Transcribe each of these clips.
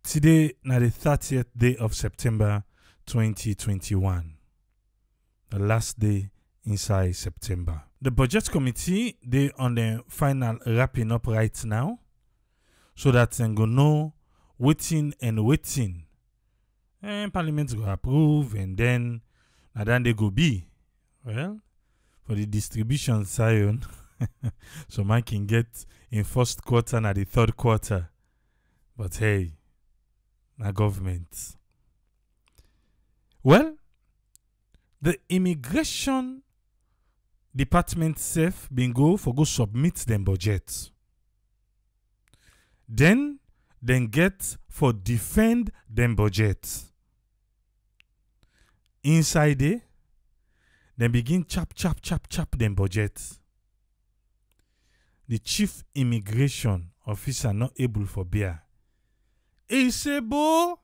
Today, na the 30th day of September 2021. The last day inside September. The budget committee, they on the final wrapping up right now, so that they go know waiting and waiting. And Parliament go approve, and then they go be. Well, for the distribution side, so man can get in first quarter and the third quarter. But hey, na government. Well, the immigration department self been go submit them budget. Then get for defend them budget. Inside there, then begin chap them budget. The chief immigration officer not able for bear. He say, bo,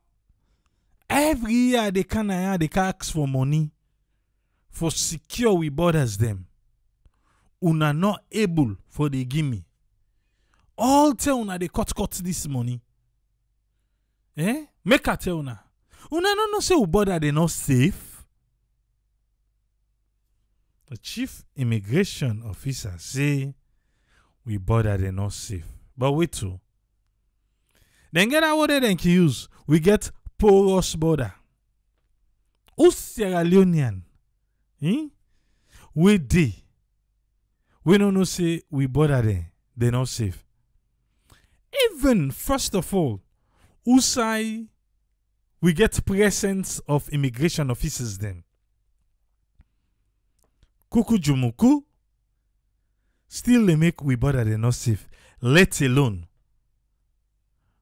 every year they can ask for money for secure we borders them. Una not able for the gimme. All tell una they cut this money. Make a tell una. Una no say we border they not safe. The chief immigration officer say we border they not safe. But wait too. Then get out there then can use. We get porous border. Who's Sierra Leonean? We dey. We don't know say we border there. They not safe. Even first of all, who say we get presence of immigration officers then? Kuku Jumuku still they make we border they not safe. Let alone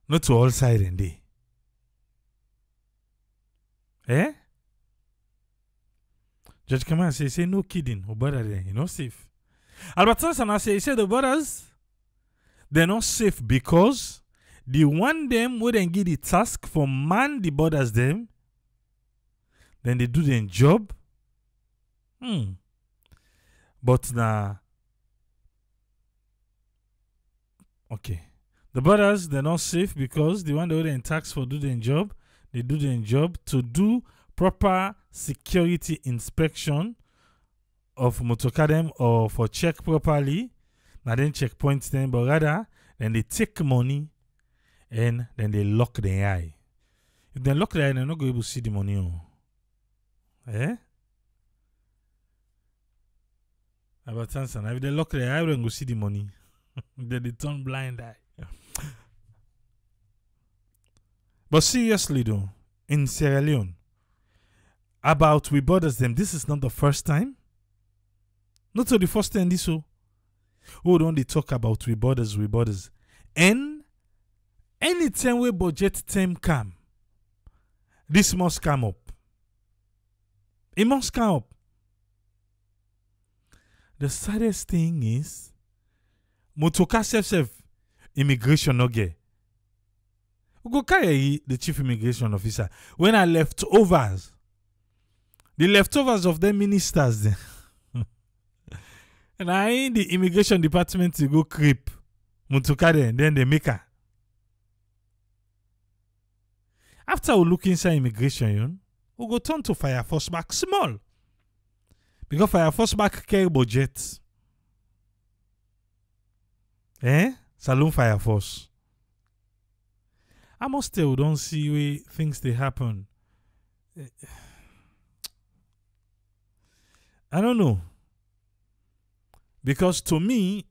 not to all side and day. Judge Kamal say no kidding, we border there, you not safe. Albert Sana say the borders they're not safe because the one them wouldn't give the task for man the borders them, then they do their job. But now, okay. The borders, they're not safe because the one that wouldn't tax for do their job, they do their job to do proper security inspection of motokadem or for check properly. Now then checkpoints them, but rather then they take money and then they lock their eye. If they lock their eye, they're not going to see the money. About Tansan, if they lock their eye, they go see the money. Then they turn blind eye. But seriously though, in Sierra Leone, about we borders them, this is not the first time. Not the first time this so. Who don't they talk about we borders? And anytime we budget time come, this must come up. It must come up. The saddest thing is, Motoka self immigration no get. We go carry the chief immigration officer. When I leftovers, the leftovers of the ministers, and I in the immigration department to go creep Motoka there, and then they make her. After we look inside immigration, we go turn to Fire Force back small. Because Fire Force back carry budget. Saloon Fire Force. I must tell we don't see where things they happen. I don't know. Because to me,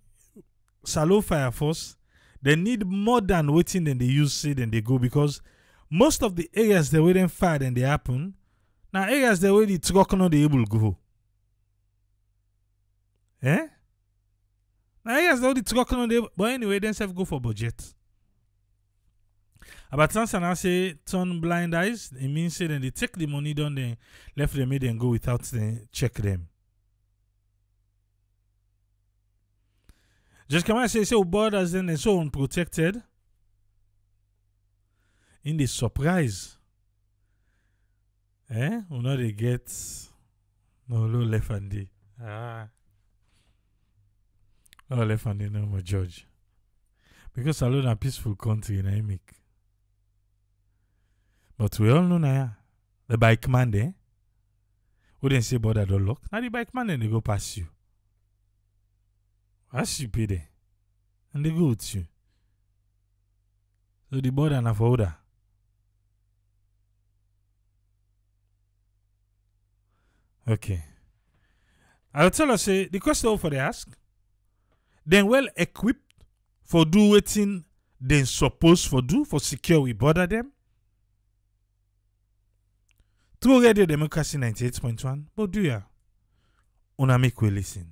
Saloon Fire Force, they need more than waiting than they use say than they go, because most of the areas they waiting fire and they happen. Now areas they where the truck not able to go. Now areas they where the truck not able, but anyway, then self go for budget. About Tansan say turn blind eyes, it means say then they take the money down then left them made and go without them check them. Just come and say borders then and so unprotected. In the surprise. We know they get no low left handy. No left handy no more judge. Because alone a peaceful country in Amik. But we all know now, the bike man there, who then say border don't lock. Now the bike man then they go past you. As you pay there. And they go with you. So the border na for order. Okay. I'll tell us, say, the question for the ask, then well equipped for do waiting they supposed for do for secure we border them. Through Radio Democracy 98.1, but do ya? Una make we listen.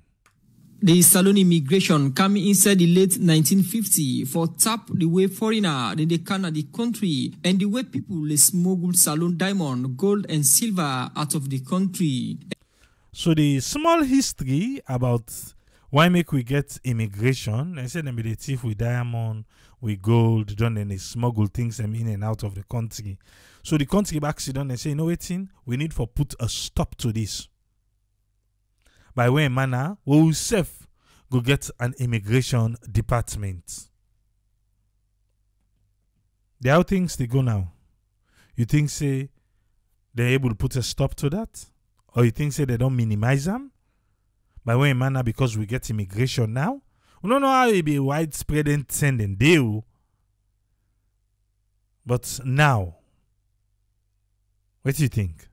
The Salone immigration coming inside the late 1950 for tap the way foreigner then they can at the country and the way people they smuggle Salone diamond, gold and silver out of the country. So the small history about why make we get immigration, they say them be the thief with diamond, with gold, done and they smuggle things them in and out of the country. So the country back sit down and say, you know what thing? We need for put a stop to this. By way and manner, we will safe go get an immigration department. The how things they go now. You think say they're able to put a stop to that? Or you think say they don't minimize them? By way and manner because we get immigration now? We don't know how it be widespread and sending deal. But now, what do you think?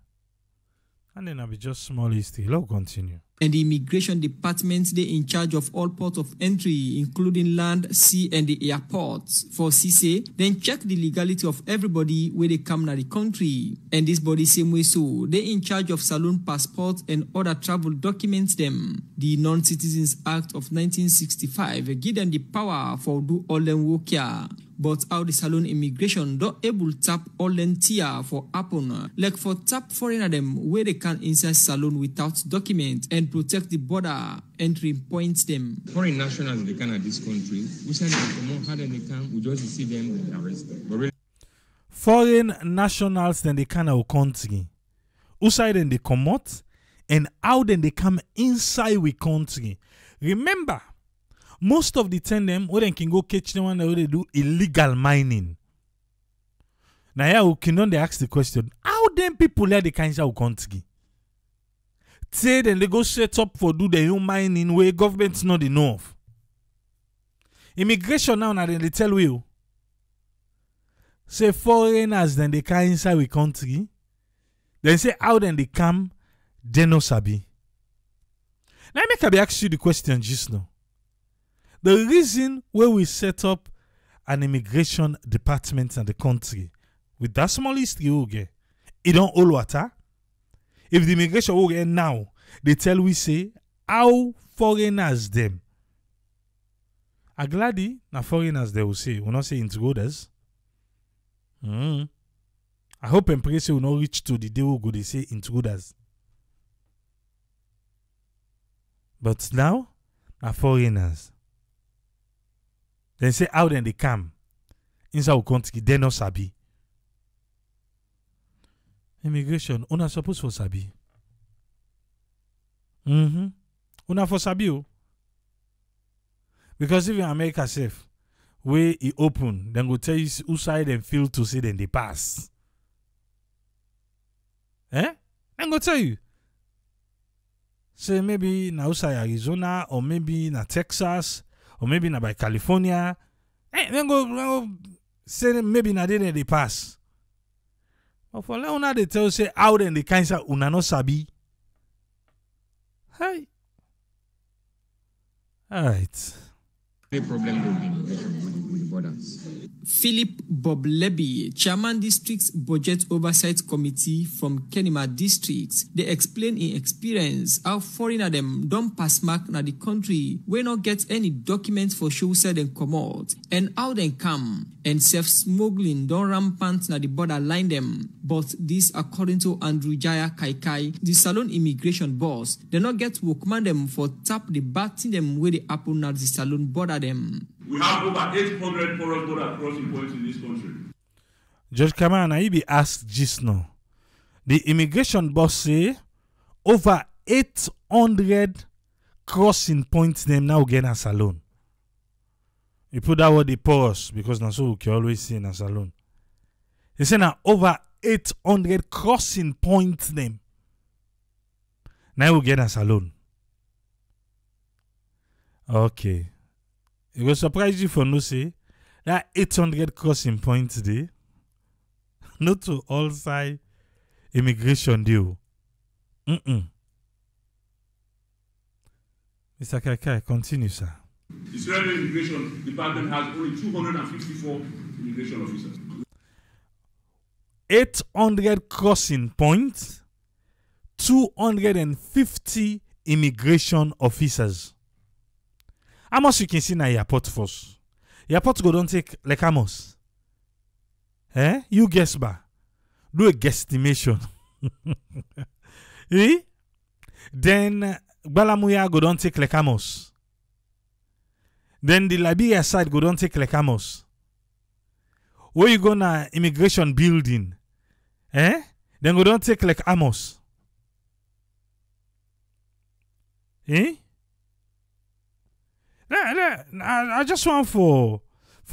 And then I'll be just small history. Let's continue. And the immigration department, they in charge of all ports of entry, including land, sea, and the airports. For CC, then check the legality of everybody where they come to the country. And this body same way so, they in charge of Salone passports and other travel documents them. The Non-Citizens Act of 1965 give them the power for do all them work here. But how the Salone immigration don't able tap all them tier for happen. Like for tap foreigner them where they can inside Salone without document and protect the border entry points them. Foreign nationals they can at this country. We send them to more harder they can. We just see them and arrest them. But really, foreign nationals then they can our country. Outside then they come out and how then they come inside we country. Remember, most of the time them where they can go catch them when they do illegal mining. Now here we can they ask the question, how them people let the kind of country? Say then they go set up for do their own mining where government's not enough. Immigration now then they tell you. Say foreigners then they come inside we country. Then say how then they come, they no sabi. Now I be ask you the question just now. The reason where we set up an immigration department in the country with that small history, okay, it don't all water. If the immigration okay now, they tell we say how foreigners them. I'm glad na foreigners they will say, we not say intruders. I hope and pray say we not reach to the day we go they say intruders. But now, na foreigners. Then say how then they come inside our country, they no sabi. Immigration, una supposed for sabi. Una for sabi o. Because if in America safe, where it open, then go tell you who side and feel to say then they pass. Then go tell you. Say maybe na outside Arizona or maybe na Texas. Or maybe na by California. Then go say maybe na there they pass. But for Leone they tell say how then the kind of una no sabi. Hi. Alright. the problem with the borders. Philip Bob Leby, Chairman District's Budget Oversight Committee from Kenema District, they explain in experience how foreigner them don't pass mark na the country, we not get any documents for show said and come out, and how they come, and self-smuggling don't rampant na the border line them. But this according to Andrew Jaiah Kaikai, the Salone immigration boss, they not get workman them for tap the batting them where they happen at the Salone border them. We have over 800 porous border crossing points in this country. Judge Kamana, he be asked just now. The immigration boss say over 800 crossing points them now get a Salone. He put that word the porous because that's what we can always say in a Salone. He say now over 800 crossing points them. Now we get us alone. Okay. It will surprise you for no say that 800 crossing points there. Not to all side immigration deal. Mr. Kaikai, continue, sir. The Israeli Immigration Department has only 254 immigration officers. 800 crossing points, 250 immigration officers. How much you can see in a airport first? Airport go don't take like how much? You guess ba. Do a guesstimation. Eh? Then Balamuya go don't take like how much? Then the Liberia side go don't take like how much? Where you go na immigration building? Then go don't take like Amos. I just want for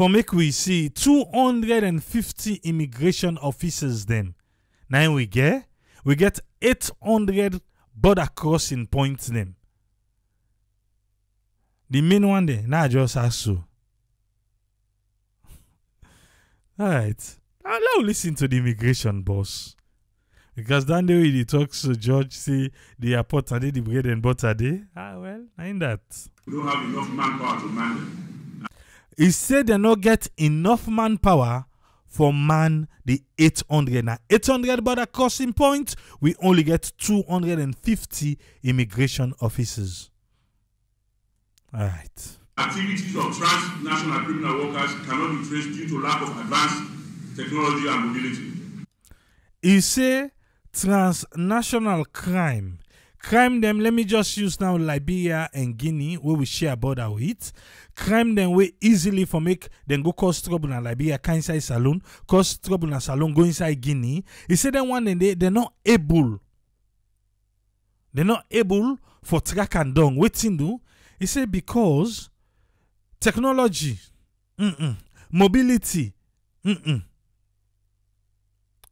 make we see 250 immigration officers then. Now we get 800 border crossing points then. The main one there, now just ask so. Alright. Now listen to the immigration boss. Because that day he talks to George, say the airport are the bread and butter day. Well, ain't that. We don't have enough manpower to man them. He said they not get enough manpower for man the 800. Now 800 border crossing points, we only get 250 immigration officers. Alright. Activities of transnational criminal workers cannot be traced due to lack of advanced technology and mobility. He say transnational crime. Crime them, let me just use now Liberia and Guinea, where we share border with. Crime them way easily for make them go cause trouble in Liberia, can inside Salone, cause trouble in Salone, go inside Guinea. He said that one and they're not able. They're not able for track and down. Waiting do. He said because technology, mobility,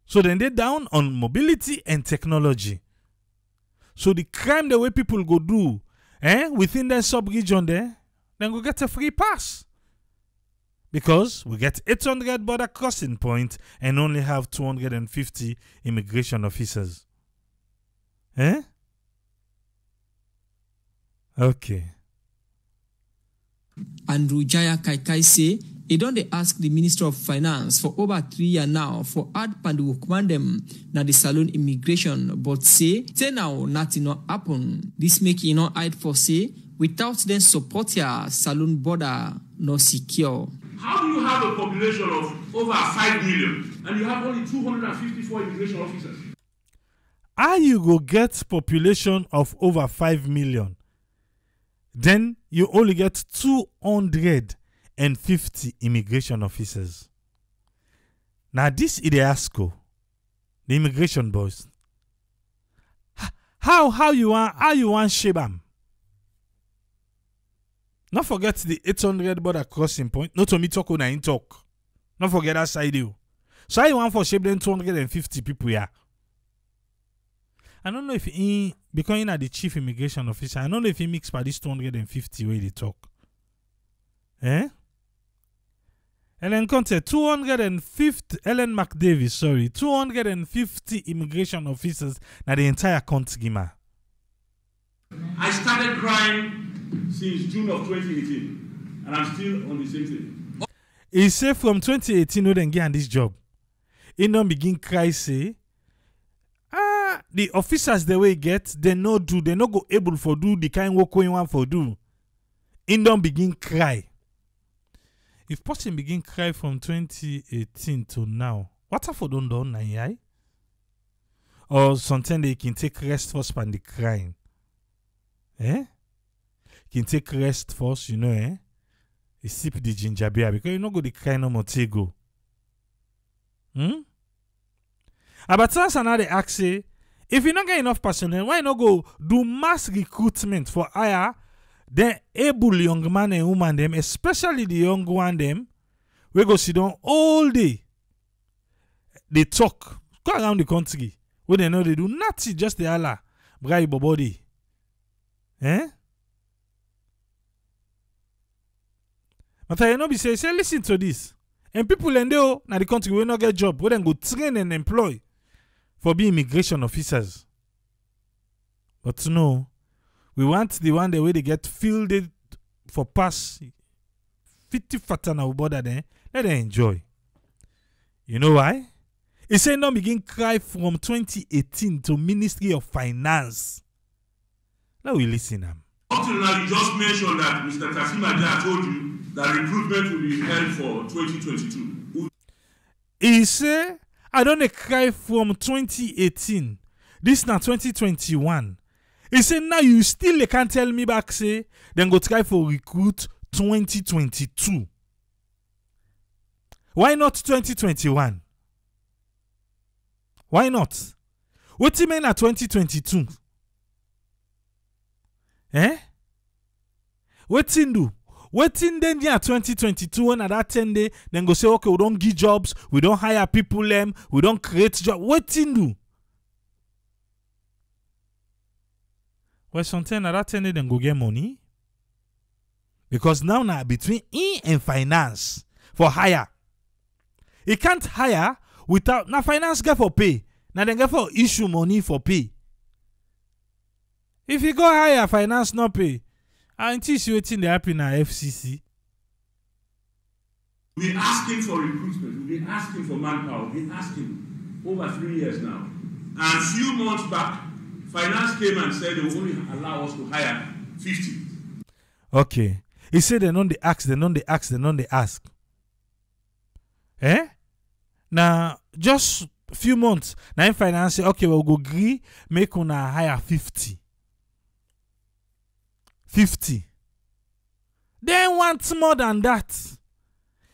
So then they down on mobility and technology. So the crime the way people go do, within that sub-region there, then we get a free pass. Because we get 800 border crossing points and only have 250 immigration officers. Okay. Andrew Jaiah Kaikai say he don't they ask the Minister of Finance for over 3 years now for add pandu them na the Salone immigration, but say now nothing not happen. This make you not hide for say without them support your Salone border no secure. How do you have a population of over 5 million and you have only 254 immigration officers? How you go get population of over 5 million? Then you only get 250 immigration officers. Now this is the ASCO, the immigration boys. How you want shape them? Not forget the 800 border crossing point. Not to me talk when I talk. Not forget that side you. So I want for shape them 250 people here. I don't know if he, because he the chief immigration officer, I don't know if he mixed by this 250 way they talk. And then contact 250 Ellen McDavis, sorry, 250 immigration officers na the entire country. I started crying since June of 2018, and I'm still on the same thing. He said from 2018, no then get this job. He don't begin cry say, the officers the way get, they no go able for do the kind work we want for do. He don't begin cry. If person begin cry from 2018 to now, what have for done now? Or sometimes they can take rest first and the crying. Can take rest first, you sip the ginger beer because you no go the cry no more take go. But that's another ask say, if you not get enough personnel, why not go do mass recruitment for hire then able young man and woman them, especially the young one them, we go sit down all day. They talk Go around the country where they know they do nothing, just the Allah. Bribe body. Eh? But I know be say listen to this. And people in there now the country will not get job. We then go train and employ for being immigration officers. But no, we want the one the way they get fielded for pass 50 fatana border then. Let them enjoy. You know why? He said no begin cry from 2018 to Ministry of Finance. Now we listen them. Up till now, you just mentioned that Mr. Kassim Jaiah told you that recruitment will be held for 2022. He said, I don't cry from 2018. This now 2021. He said, now you still can't tell me back, say, then go try for recruit 2022. Why not 2021? Why not? What do you mean at 2022? Eh? What in do? What in then year 2022 when at that 10 day, then go say, okay, we don't give jobs, we don't hire people, we don't create jobs. What in do? Well, sometimes at that 10 day, then go get money. Because now between E and finance for hire. He can't hire without, now finance get for pay. Now then get for issue money for pay. If you go higher, finance not pay. Until you waiting the happen at FCC. We're asking for recruitment. We've been asking for manpower. We've been asking over 3 years now. And a few months back, finance came and said they will only allow us to hire 50. Okay. He said they don't they ask, they don't they ask, they don't they ask. Eh? Now, just a few months, now in finance say, okay, we'll go agree, make una hire 50. 50. They want more than that.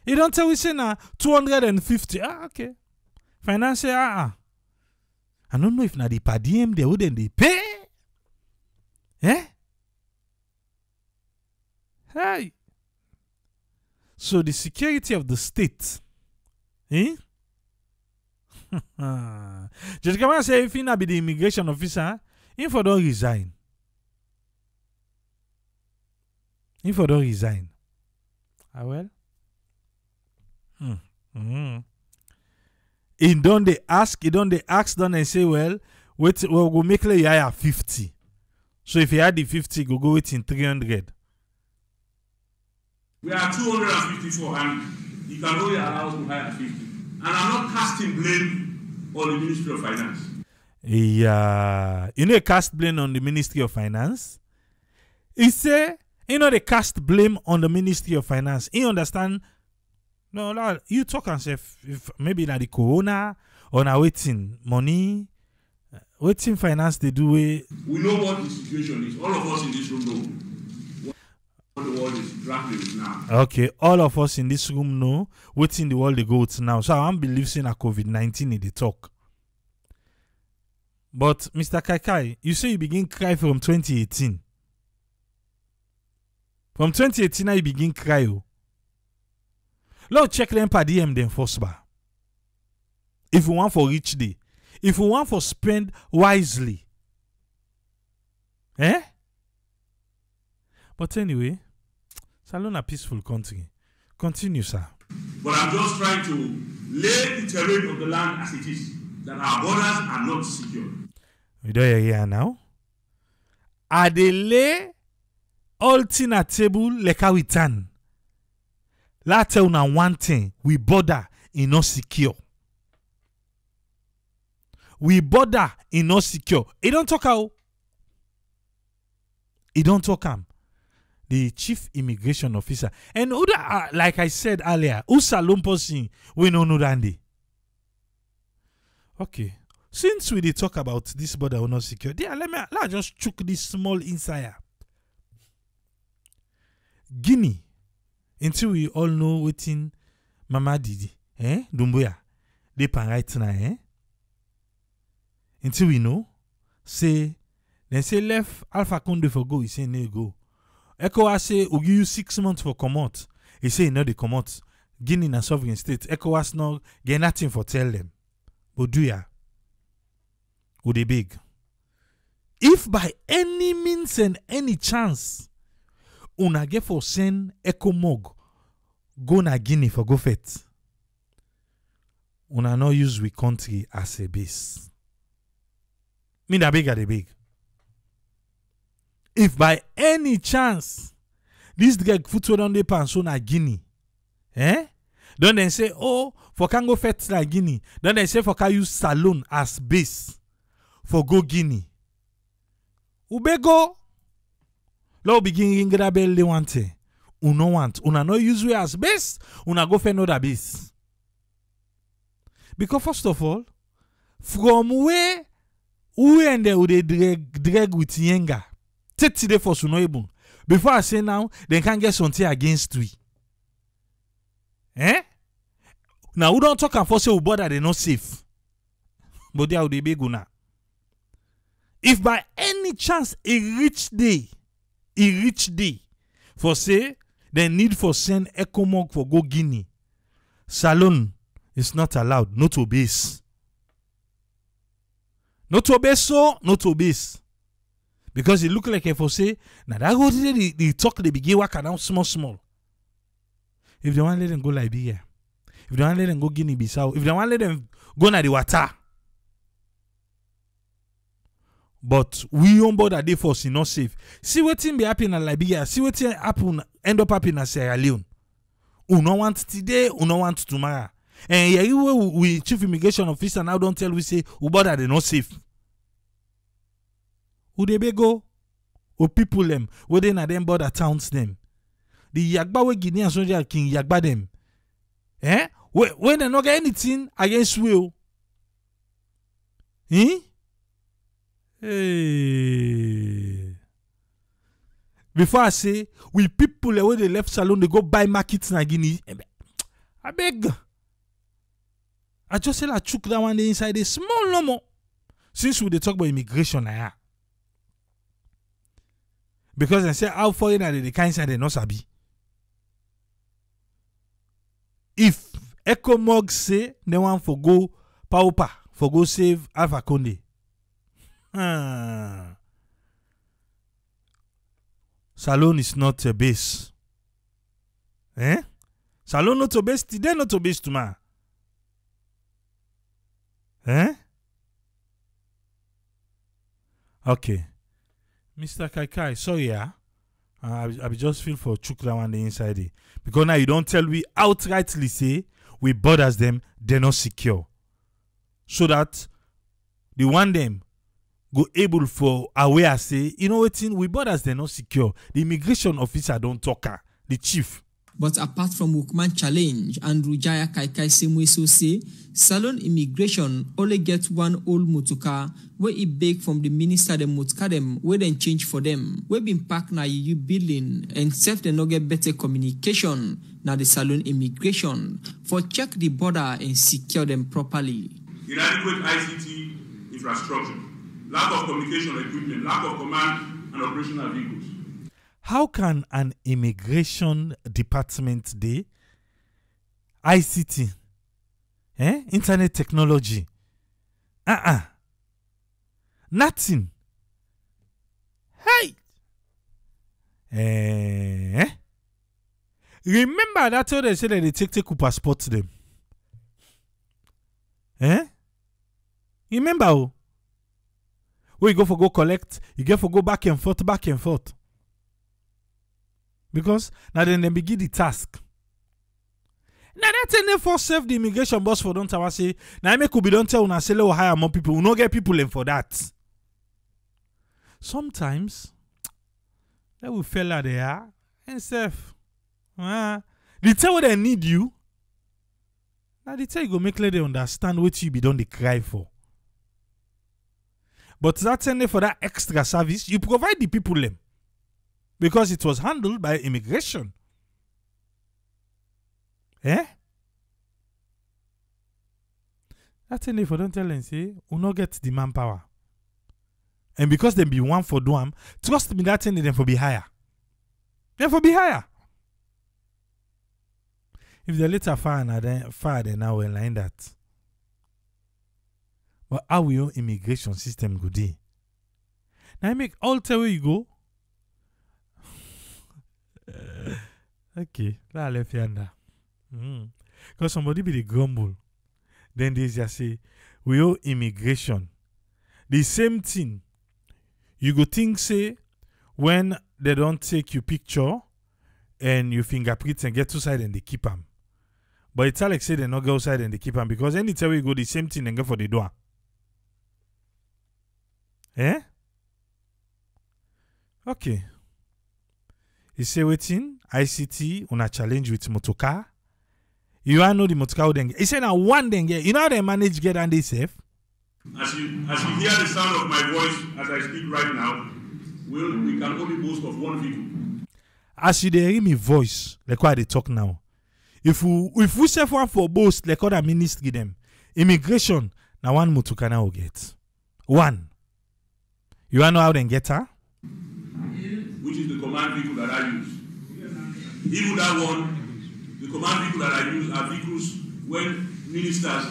You don't tell we say now 250. Ah, okay. Finance say, I don't know if na the per diem they wouldn't they pay. Eh? Hey. So the security of the state. Eh? Just come and say if he not be the immigration officer, he for don't resign. He for don't resign. Ah well. He don't they ask, don't they say, well, wait, we'll go make the hire 50. So if he had the 50, go it in 300. We are 254 and you can only allow us to hire 50. And I'm not casting blame on the Ministry of Finance. Yeah. You know, cast blame on the Ministry of Finance? He say, you know, they cast blame on the Ministry of Finance. You understand? No, you talk and say, if maybe like the corona or now waiting money, waiting finance they do it. We know what the situation is. All of us in this room know what the world is grappling with now. Okay, all of us in this room know what's in the world they go to now. So I don't believe in a COVID-19 in the talk. But Mr. Kaikai, you say you begin cry from 2018. From 2018 now you begin cry. Lord, check them per DM then first bar. If you want for rich day. If you want for spend wisely. Eh? But anyway, Salon a peaceful country. Continue, sir. But I'm just trying to lay the terrain of the land as it is. That our borders are not secure. We don't hear here now. Are they lay all thing at table like how we turn? Let's tell you one thing. We border in not secure. We border in not secure. He don't talk how. He don't talk him. The chief immigration officer. And like I said earlier, who salon person we no know that day. Okay. Since we did talk about this border not secure, let just chook this small insider. Guinea. Until we all know what in Mama Didi, Dumbuya, they pan right now, Until we know, say, then say left Alpha Conde for go, he say no go. ECOWAS say, we give you 6 months for come out. He say no they come out. Guinea and sovereign state. ECOWAS no get nothing for tell them. But do ya? Who they beg? If by any means and any chance, una get for send Ecomog go na Guinea for go fet, una no use we country as a base. Me na beg are they beg. If by any chance this drag foot on the pants so na Guinea, don't they say, oh, for can go fet na Guinea. Don't they say for can use Salone as base for go Guinea. Ubego. Lo begin ring the bell they want. Uno want. Una no use we as base. Una go for another base. Because first of all, from where we and they drag with Yenga. Take today for Sunoibun. Before I say now, they can get something against we. Now we don't talk and for say we bother they not safe. But they are the big una. If by any chance a rich day for say they need for send Ecomog for go Guinea, Salone is not allowed, not to base. Not to base so, not to base. Because it look like if for say, now that go the talk they begin work around small. If they want to let them go Liberia, if they want to let them go Guinea Bissau, if they want to let them go na the water. But we on board a day force is not safe. See what thing be happen in Liberia, see what thing happen end up happening in Sierra Leone. We no want today, we no want tomorrow. And here we chief immigration officer now don't tell we say we border they not safe. Who they be go? Who people them? Where they na them border towns them? The Yagba we Guinean soldier King Yagba them. When they not get anything against will. Hey. Before I say, we people where they left Salone, they go buy markets in Guinea. I beg. I just say I took that one day inside a small no more. Since we they talk about immigration now. Because I say how foreign are they kind inside they no sabi. If Ecomog say they want for go Paupa for go save Alpha Conde. Salone is not a base. Salone not a base today, not a base tomorrow. Okay. Mr. Kaikai, sorry, I just feel for chook that one the inside it. Because now you don't tell we outrightly say we borders them, they're not secure. So that the one them go able for aware say, you know what, we borders they're not secure. The immigration officer don't talk her, the chief. But apart from Wukman challenge, Andrew Jaiah Kaikai Semweso say, Salone immigration only get one old motoka where it beg from the minister the motoka them where then change for them. We been packed na you building and self they no get better communication na the Salone immigration for check the border and secure them properly. Inadequate ICT infrastructure, lack of communication equipment, lack of command and operational vehicles. How can an immigration department dey ICT, internet technology, nothing? Hey, remember that time they said that they take passport them. Remember who? Where you go for go collect, you get for go back and forth. Because now then they begin the task. Now that's enough for self the immigration boss for don't I say now I make could be don't tell una say let hire more people. We no get people in for that. Sometimes that will fella there and self. They tell what they need you. Now they tell you go make let they understand what you be done they cry for. But that's enough for that extra service. You provide the people them. Because it was handled by immigration. That's enough for don't tell and say, we not get the manpower. And because they be one for doam, trust me that thing them for be higher. Them for be higher. If they later fire then now we'll line that. But how will your immigration system go there? Now, I make all tell where you go. Okay, that left yonder. Because somebody be the grumble. Then they just say, we owe immigration. The same thing. You go think, say, when they don't take your picture and your fingerprints and get to side and they keep them. But it's like say they not go outside and they keep them because anytime we go, the same thing and go for the door. Eh? Okay. You say waiting, ICT, on a challenge with motocar. You all know the motocar then get. He said now one then get. You know how they manage get and they safe? As you hear the sound of my voice as I speak right now, we can only boast of one vehicle. As you hear me voice, like what they talk now. If we say one for boast, like other ministry them, immigration, now one motocar now will get. One. You all know how they get her? Which is the command vehicle that I use. Even that one, the command vehicle that I use are vehicles when ministers,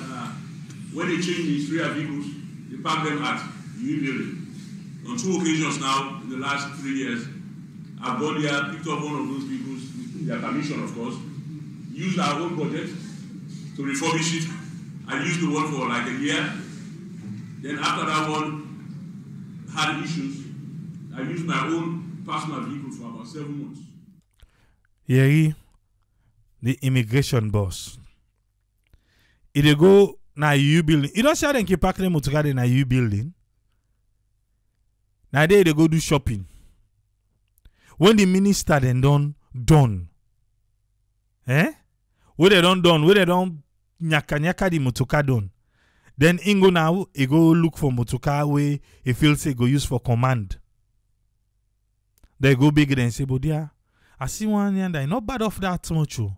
when they change ministerial vehicles, they park them at the new building. On 2 occasions now, in the last 3 years, I've gone there, picked up one of those vehicles, with their permission of course, used our own budget to refurbish it. I used the one for like a year. Then after that one had issues, I used my own personal vehicle for about 7 months. Yeah, the immigration boss. If they go na you building, you don't say them keep parking motor na you building. Now they go do shopping. When the minister then done, eh? When they don't nyaka the motocar done. Then Ingo now he go look for motocar where he feels he go use for command. They go big and say, but yeah, I see one and I not bad off that much. We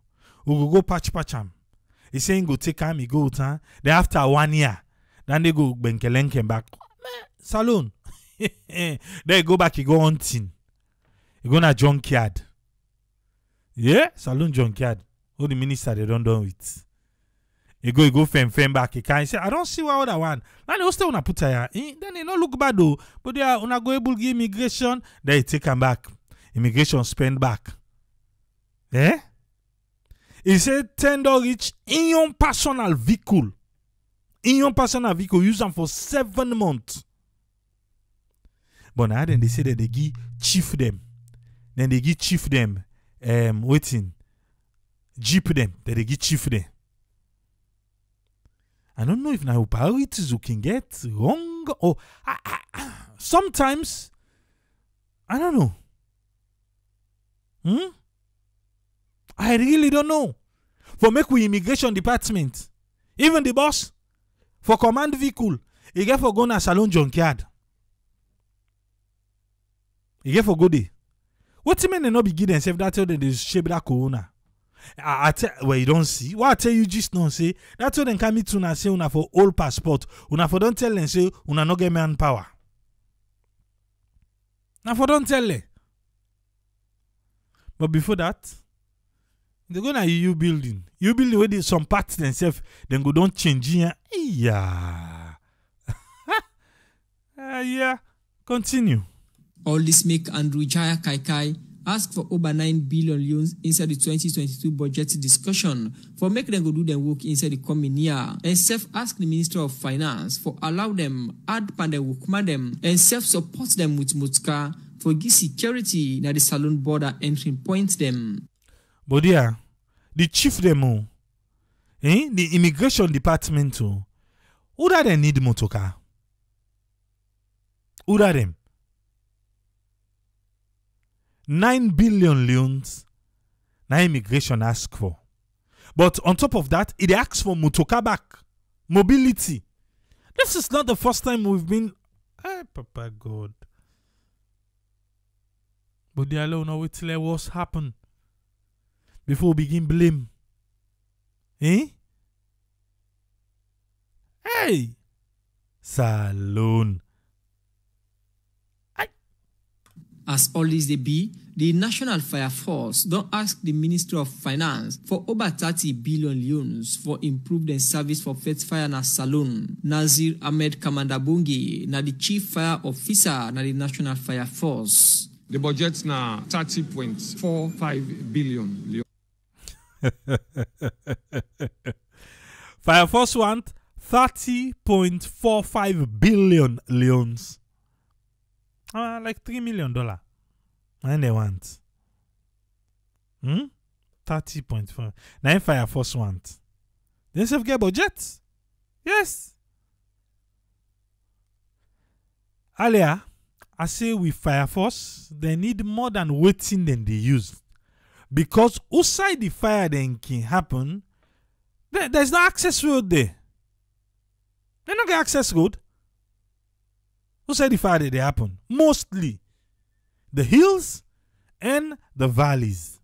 go patch him. He saying go take him, he go then after 1 year, then they go benkelenken back. Saloon. They go back, he go hunting. He go na junkyard. Yeah, saloon junkyard. All the minister they don't done with. He go fem back. He can't say, I don't see what other one. Now they still wanna put here. Then they not look bad though. But they are una go able to give immigration. They take him back. Immigration spend back. Eh? He said $10 each in your personal vehicle. In your personal vehicle, use them for 7 months. But now then they say that they give chief them. Then they give chief them waiting. Jeep them. Then they give chief them. I don't know if now priorities you can get wrong or sometimes I don't know. I really don't know. For make we immigration department, even the boss for command vehicle, he get for go na salon junkyard. He get for go there. What you mean they not be give themselves that tell them they shape that corona? I tell well you don't see. What I tell you just don't say. That's what they come meet una say una for old passport. Una for don't tell them say una no get manpower. Now for don't tell them. But before that, they go na you building. You building where they some parts themselves then go don't change here. Yeah. Yeah. Continue. All this make Andrew Jaiah Kaikai ask for over 9 billion loans inside the 2022 budget discussion for make them go do their work inside the coming year. And self-ask the Minister of Finance for allow them add pandem work madam and self-support them with Mutka for give security na the saloon border entry point them. But yeah, the chief them the immigration department who that they need motoka? Who that them? 9 billion loans now immigration ask for. But on top of that, it asks for motoka back. Mobility. This is not the first time we've been Papa God. But they alone know wait till what's happen before we begin blame. Hey, Salon. As always they be, the National Fire Force don't ask the Ministry of Finance for over 30 billion loans for improved and service for Fet Fire na Salon. Nazir Ahmed Kamandabungi na the Chief Fire Officer na the National Fire Force. The budget na 30.45 billion. Fire Force want 30.45 billion loans. Like $3 million. And they want 30.5. Now Fire Force want. They self get budget. Yes. Earlier, I say with Fire Force, they need more than waiting than they use. Because outside the fire then can happen, there's no access road there. They don't get access road. Outside the fire they happen. Mostly the hills and the valleys.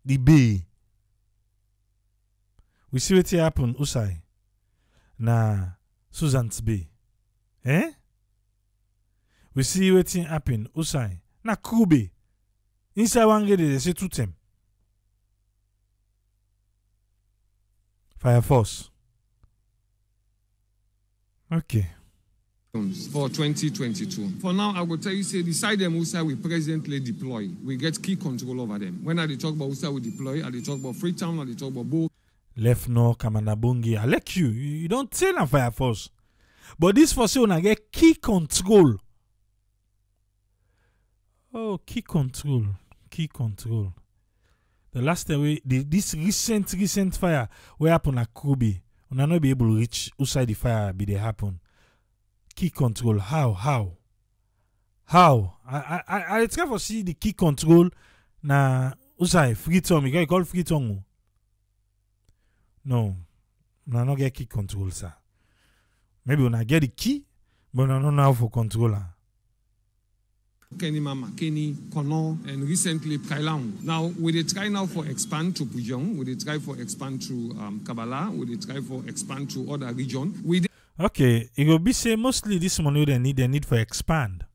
The bay. We see what happen outside. Na Susan's Bay. We see what happen outside. Na Kube. Inside one gate they say two them. Fire Force. Okay. For 2022. For now, I will tell you, say, the side them USA we presently deploy. We get key control over them. When I talk about USA we deploy, I talk about Freetown, I talk about Bo. Left no Kamandabungi. I like you. You don't tell a Fire Force. But this force when I get key control. Oh, key control. Key control. The last time this recent fire where happen at Kobe, we not be able to reach outside the fire be they happen. Key control. How? I try to see the key control na outside Freetown. You call Freetown. No, not get key control, sir. Maybe when I get the key, but I don't know how for controller. Kenny Mama, Kenny, Kono, and recently Kailang. Now, we try now for expand to Pujong, we try for expand to Kabbalah, we try for expand to other region. Okay, it will be say mostly this money they need for expand.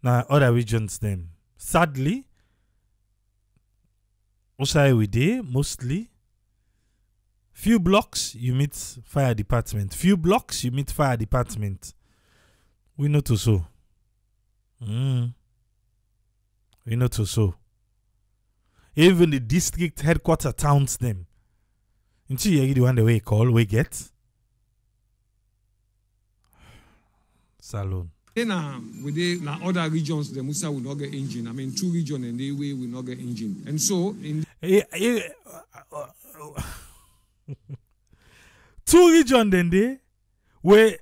Now other regions them. Sadly, also we dey mostly. Few blocks you meet fire department. Few blocks you meet fire department. We know to so. We know to so. Even the district headquarter towns them. Until you the one the way call we get. Salon. Then with other regions, the Musa will not get engine. I mean, 2 regions and they will not get engine. And so in 2 regions then they where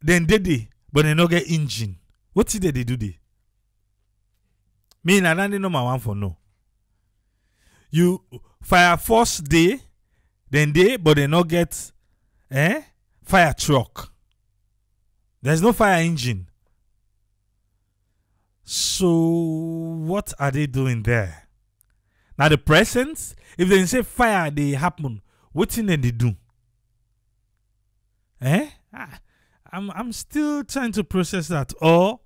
then they but they not get engine. What did they do there? Me and I don't know my one for no. You Fire Force day, then they but they not get fire truck. There's no fire engine. So what are they doing there? Now the presence, if they say fire they happen, what thing they do? I'm still trying to process that. Or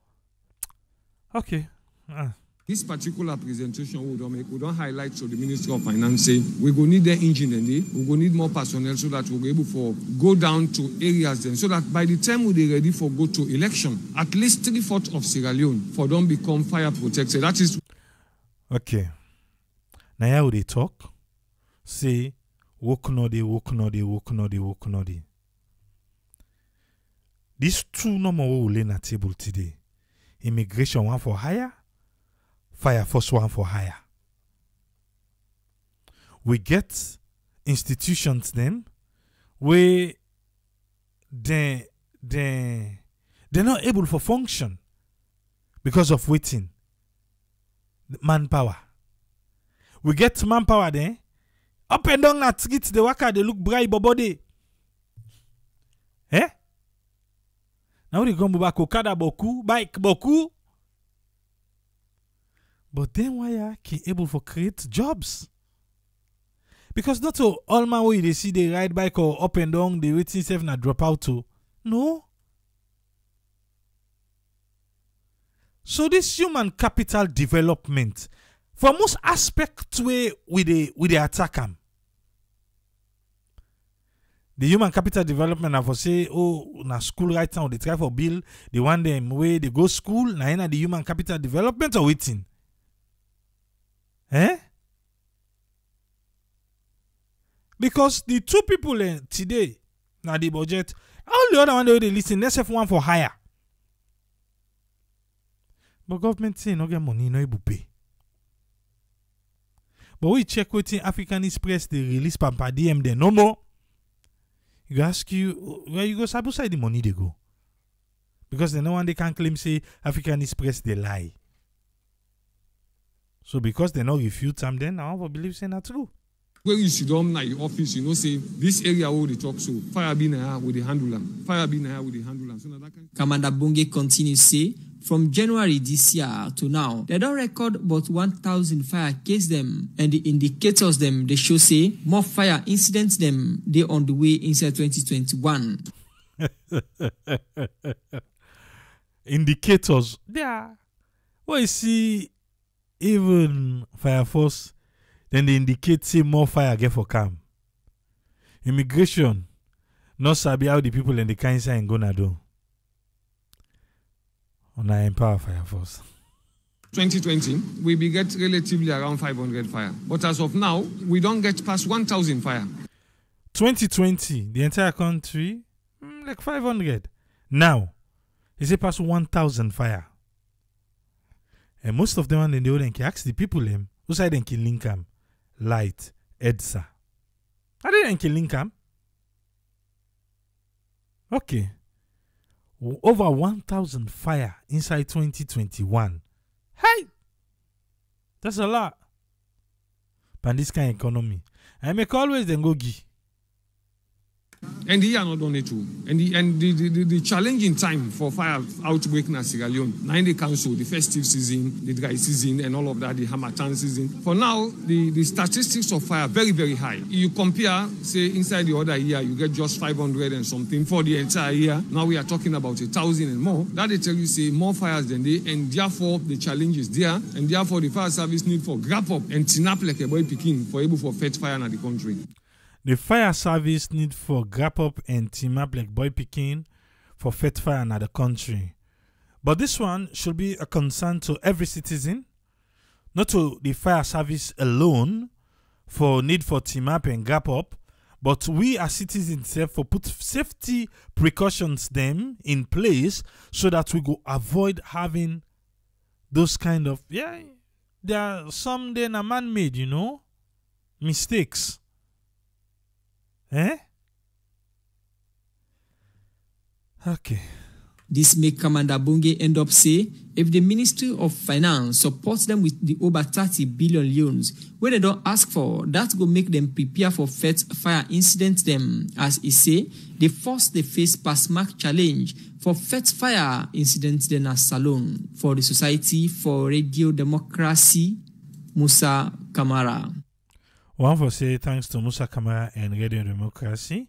okay. This particular presentation we don't highlight to the Ministry of Finance say we go need the engine and we go need more personnel so that we'll be able to go down to areas then so that by the time we're ready for go to election, at least 3/4 of Sierra Leone for don't become fire protected. That is okay. Now how they talk? Say work no day. These 2 number we will lay on the table today. Immigration 1 for hire. Fire Force 1 for hire. We get institutions them where they're not able to function because of waiting. Manpower. We get manpower there. Up and down that street, the worker they look bright body. Now they come back Okada boku, bike boku. But then why are they able to create jobs? Because not all my way they see they ride bike or up and down, they waiting self na drop out to. No. So this human capital development, for most aspects way we the attack them. The human capital development I for say, oh, na school right now, they try for bill, they want them way they go school, na the human capital development or waiting. Eh? Because the two people today, now the budget, all the other one they listen, let's have one for hire. But government say no get money, no able pay. But we check waiting African Express, they release Pampa DM there, no more. You ask you, where you go, Sabu side the money they go. Because the no one they can claim say African Express they lie. So because they no refute them, then I will believe say not true. Where you sit down in your office, you know, say this area where they talk so fire been here with the handler, fire been here with the handler. So that can... Commander Bunge continues say, from January this year to now, they don't record about 1,000 fire case them, and the indicators them they show say more fire incidents them they on the way inside 2021. Indicators, yeah. Well, you see, even fire force, then they indicate say more fire get for camp. Immigration, not sabi how the people in the cancer ain't gonna do. On our empower fire force. 2020, we be get relatively around 500 fire. But as of now, we don't get past 1,000 fire. 2020, the entire country, like 500. Now, is it past 1,000 fire? And most of them in the old can ask the people who say they can link them. Light, EDSA. Are they in Lincoln? Okay. Over 1,000 fire inside 2021. Hey! That's a lot. But this kind of economy. I make always then go gi. And he are not done it too. And the challenging time for fire outbreak in Sierra Leone, now in the council, the festive season, the dry season, and all of that, the Hamatan season. For now, the statistics of fire very, very high. You compare, say, inside the other year, you get just 500 and something for the entire year. Now we are talking about 1,000 and more. That they tell you, say, more fires than they, and therefore the challenge is there, and therefore the fire service need for grab up and tin up like a boy picking for able for fetch fire in the country. The fire service need for grab up and team up like boy picking for fet fire in the country. But this one should be a concern to every citizen, not to the fire service alone for need for team up and grab up, but we as citizens for put safety precautions them in place so that we go avoid having those kind of, there are some then are man-made, mistakes. Eh? Okay. This make Commander Bunge end up say, if the Ministry of Finance supports them with the over 30 billion loans, where they don't ask for, that will make them prepare for fire incidents them. As he say, they force the face pass mark challenge for fire incidents then as Salon. For the Society for Radio Democracy, Musa Kamara. One for say thanks to Musa Kamara and Radio Democracy.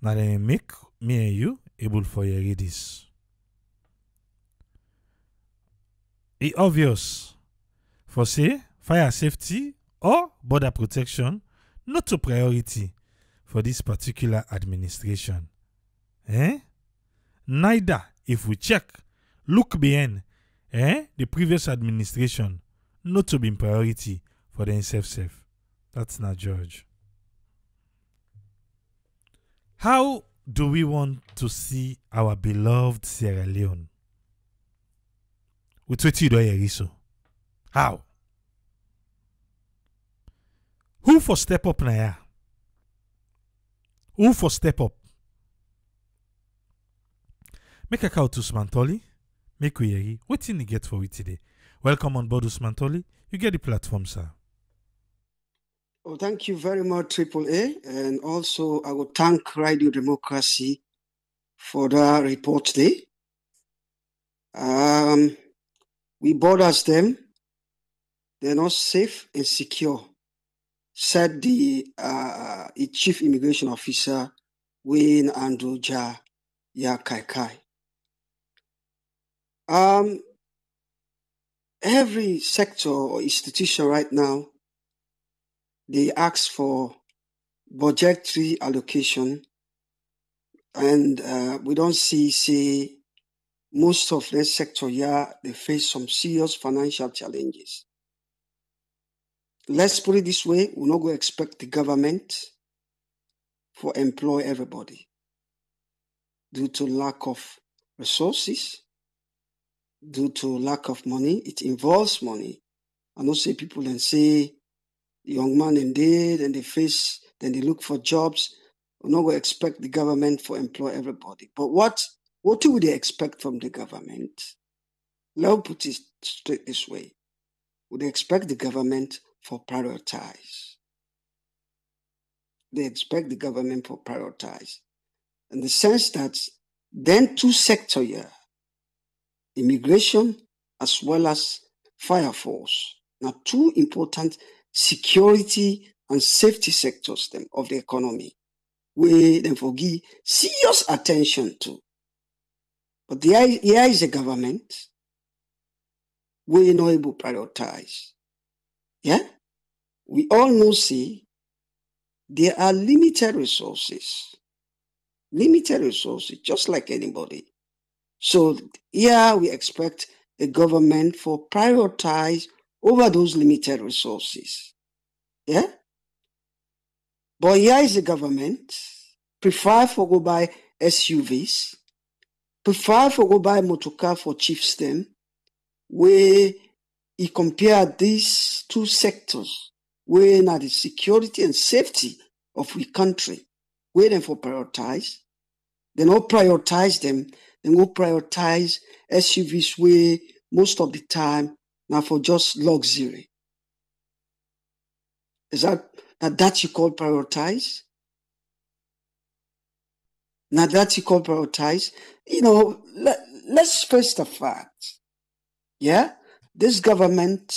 Now they make me and you able for your read this. It's obvious for say fire safety or border protection not a priority for this particular administration. Neither if we check, look behind the previous administration not to be priority for the safe. That's not George. How do we want to see our beloved Sierra Leone? With what you do, so how? Who for step up now? Who for step up? Make a call to Smantoli. Make we hear what you get for it today. Welcome on board Smantoli. You get the platform, sir. Oh, thank you very much, AAA. And also, I will thank Radio Democracy for the report today. We borders them. They're not safe and secure, said the Chief Immigration Officer, Wayne Andrew Jaiah Kaikai. Every sector or institution right now, they ask for budgetary allocation, and we don't see most of the sector here, they face some serious financial challenges. Let's put it this way, we're not going to expect the government for employ everybody due to lack of resources, due to lack of money. It involves money. I know say people and say young man and then they look for jobs. We're not going to expect the government for employ everybody. But what do they expect from the government? Let me put it straight this way. Would they expect the government for prioritize? They expect the government for prioritize. In the sense that then two sectors here, immigration as well as fire force, now two important security and safety sectors of the economy, we then forgive serious attention to. But here is a government we not able to prioritize. Yeah? We all know, see, there are limited resources, just like anybody. So here we expect a government for prioritize over those limited resources. Yeah? But here is the government prefer for go buy SUVs, prefer for go buy motorcar for chiefs them, where he compared these two sectors, where now the security and safety of the country, where them for prioritize. They not prioritize them, they go prioritize SUVs where most of the time now for just luxury. Is that you call prioritize? Now that you call prioritize? You know, let's face the fact. Yeah? This government,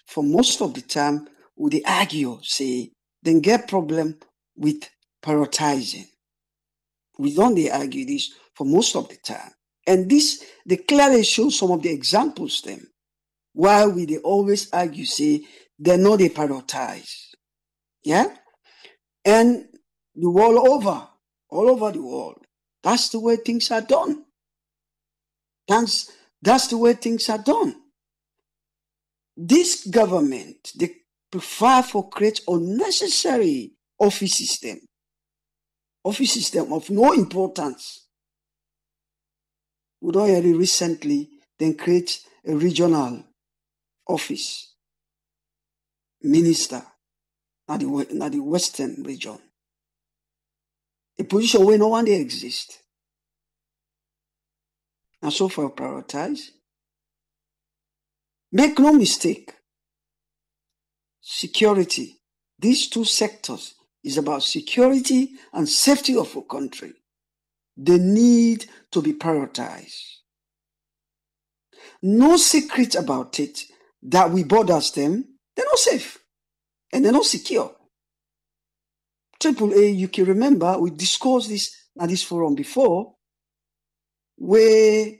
for most of the time, would argue, say, then get problem with prioritizing. We don't argue this for most of the time. And this, they clearly show some of the examples them. While they always argue, say, they know they prioritize. Yeah? And the world over, all over the world, that's the way things are done. That's the way things are done. This government, they prefer for create unnecessary office system of no importance. We don't hear it recently, then create a regional office, minister, at the Western region. A position where no one they exist. And so for prioritize. Make no mistake. Security. These two sectors is about security and safety of a country. They need to be prioritized. No secret about it that we borders them, they're not safe and they're not secure. AAA, you can remember we discussed this at this forum before, where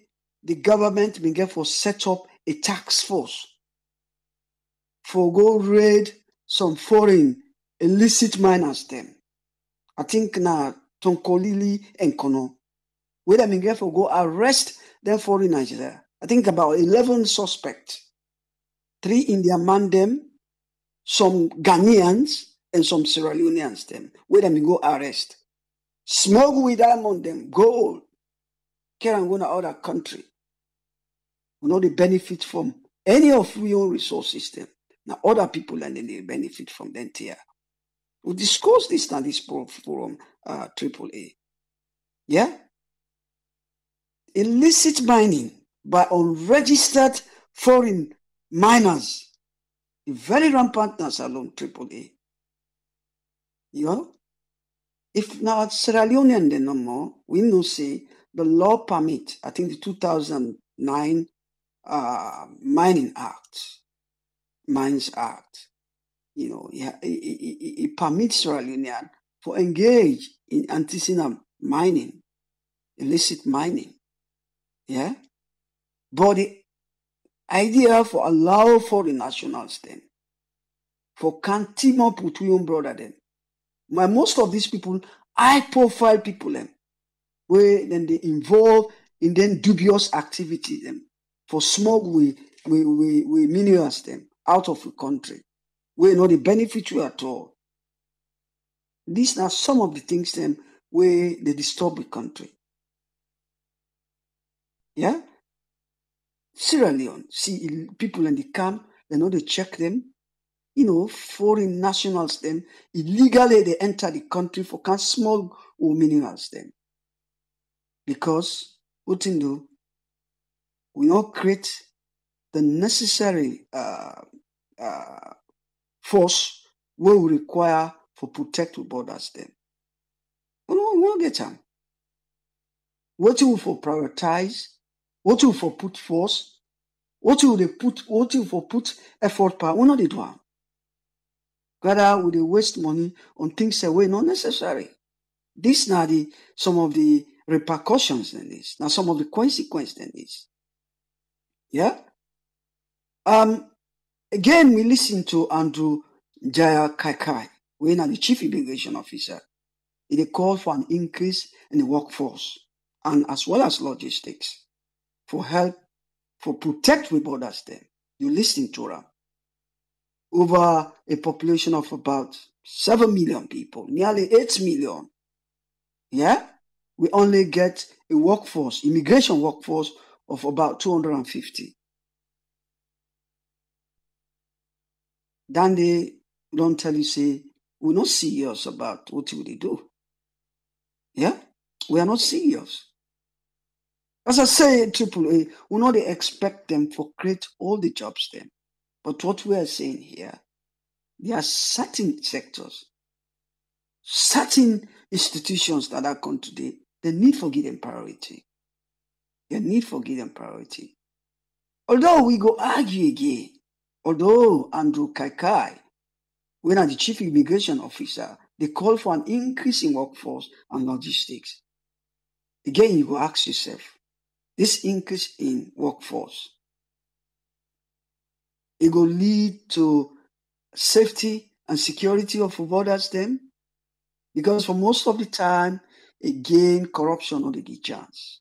the government began for set up a task force for go raid some foreign illicit miners them. I think now Tonkolili and Kono, where they began for go arrest them foreigners there. I think about 11 suspects, 3 Indian man them, some Ghanaians and some Sierra Leoneans them, where they go arrest. Smuggle with them on them, gold. Care and go to other country. We know they benefit from any of your resources them. Now other people and then they benefit from them here. We discussed this in this forum, AAA. Yeah? Illicit mining by unregistered foreign miners. Very rampant now alone, AAA. You know? If now Sierra Leonean then no more, we know say the law permit, I think the 2009 Mines Act, you know, it permits Sierra Leonean for engage in artisanal mining, illicit mining. Yeah? But the idea for allow foreign nationals then, for can team up with your own brother then. Most of these people, high profile people them, where then they involve in then dubious activities them, for smuggle we minerals them out of the country, where not the benefit you at all. These are some of the things them where they disturb the country. Yeah? Sierra Leone, see people in the camp, they know they check them. Foreign nationals them, illegally they enter the country for can small or minerals them. Because what in do, we not create the necessary force where we require for protect the borders them. We won't get them. What you for prioritize, what you for put force, what you for put effort power, we not they do am. Rather, we dey waste money on things that were not necessary. These are some of the repercussions in this. Now, some of the consequences in this. Yeah. Again, we listen to Andrew Jaiah Kaikai, who is the chief immigration officer. He called for an increase in the workforce and as well as logistics for help for protect the borders. Then you listen to them. Over a population of about 7 million people, nearly 8 million. Yeah? We only get a workforce, immigration workforce of about 250. Then they don't tell you, say, we're not serious about what will they do. Yeah? We are not serious. As I say, AAA, we know they expect them to create all the jobs then. But what we are saying here, there are certain sectors, certain institutions that are come today, they need for give them priority. They need for give them priority. Although we go argue again, although Andrew Kaikai, when the chief immigration officer, they call for an increase in workforce and logistics. Again, you go ask yourself, this increase in workforce, it will lead to safety and security of borders then? Because for most of the time, again, corruption on the chance.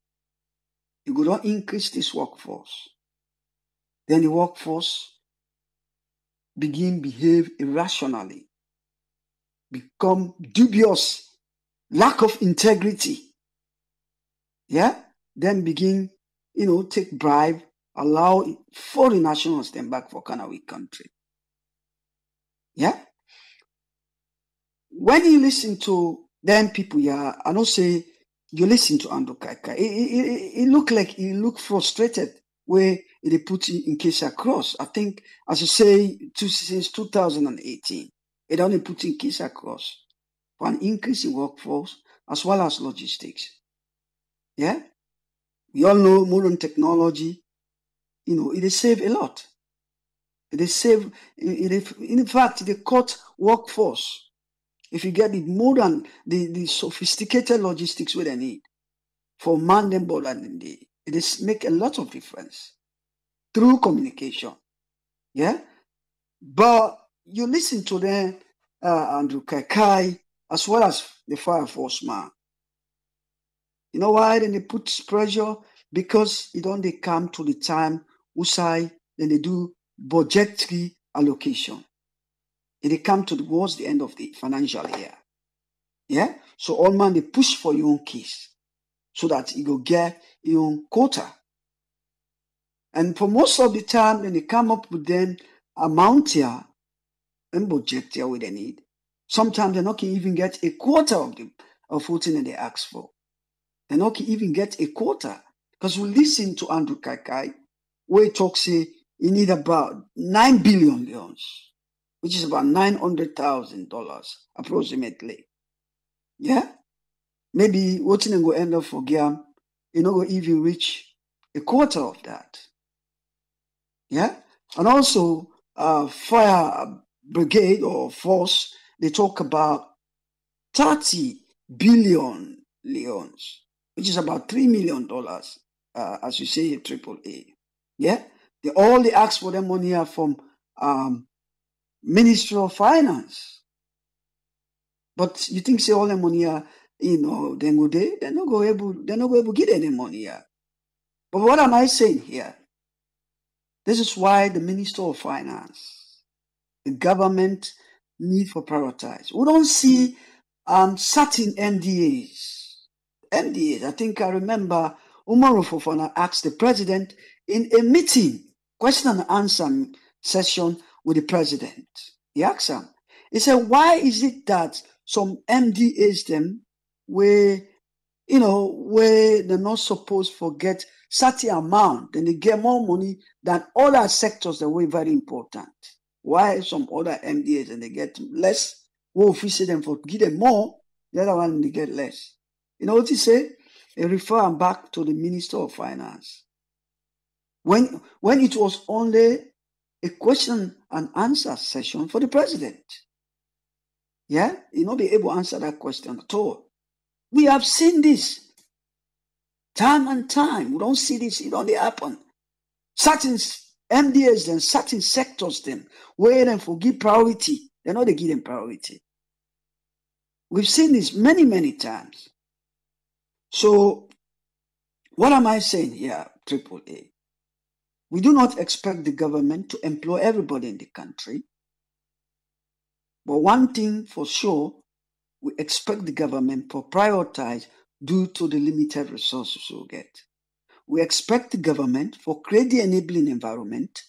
You go not increase this workforce. Then the workforce begin behave irrationally, become dubious, lack of integrity. Yeah? Then begin, take bribe, allow foreign nationals them back for Canada country. Yeah? When you listen to them people, yeah, I don't say you listen to Andrew Kaikai. It look like he look frustrated where they put in case across. I think, as you say, since 2018, it only put in case across for an increase in workforce as well as logistics. Yeah? We all know modern technology, it save a lot. It save, in fact, they cut workforce. If you get the modern, the sophisticated logistics where they need for man them border, it is make a lot of difference through communication. Yeah? But you listen to them, Andrew Kaikai, as well as the Fire Force man. You know why? Then they put pressure because it only come to the time Usai, then they do budgetary allocation. They come towards the end of the financial year. Yeah? So all man, they push for your own case so that you go get your own quota. And for most of the time, then they come up with then amount here and budget here what they need. Sometimes they're not even get a quarter of what they ask for. They're not even get a quarter. Because we listen to Andrew Kaikai, where he talks, say, he need about 9 billion leons, which is about $900,000 approximately. Yeah? Maybe what you go end up for Giam, you know, go even reach a quarter of that. Yeah? And also, fire brigade or force, they talk about 30 billion leons, which is about $3 million, as you say, AAA. Yeah, they only ask for the money here from Ministry of Finance. But you think say all the money here, then go there, they're not going to get any money here. But what am I saying here? This is why the Minister of Finance, the government need for prioritize. We don't see certain MDAs. I think I remember Umaru Fofana asked the president in a meeting, question and answer session with the president. He asked him, he said, why is it that some MDAs them where they're not supposed to forget certain amount, then they get more money than other sectors that were very important. Why some other MDAs and they get less? We officiate them for give them more, the other one they get less. You know what he said? He referred back to the Minister of Finance. When it was only a question and answer session for the president. Yeah? He not be able to answer that question at all. We have seen this time and time. We don't see this, it only happen. Certain MDAs and certain sectors then, where them for give priority, they know they give them priority. We've seen this many, many times. So, what am I saying here, AAA? We do not expect the government to employ everybody in the country. But one thing for sure, we expect the government to prioritize due to the limited resources we'll get. We expect the government for create the enabling environment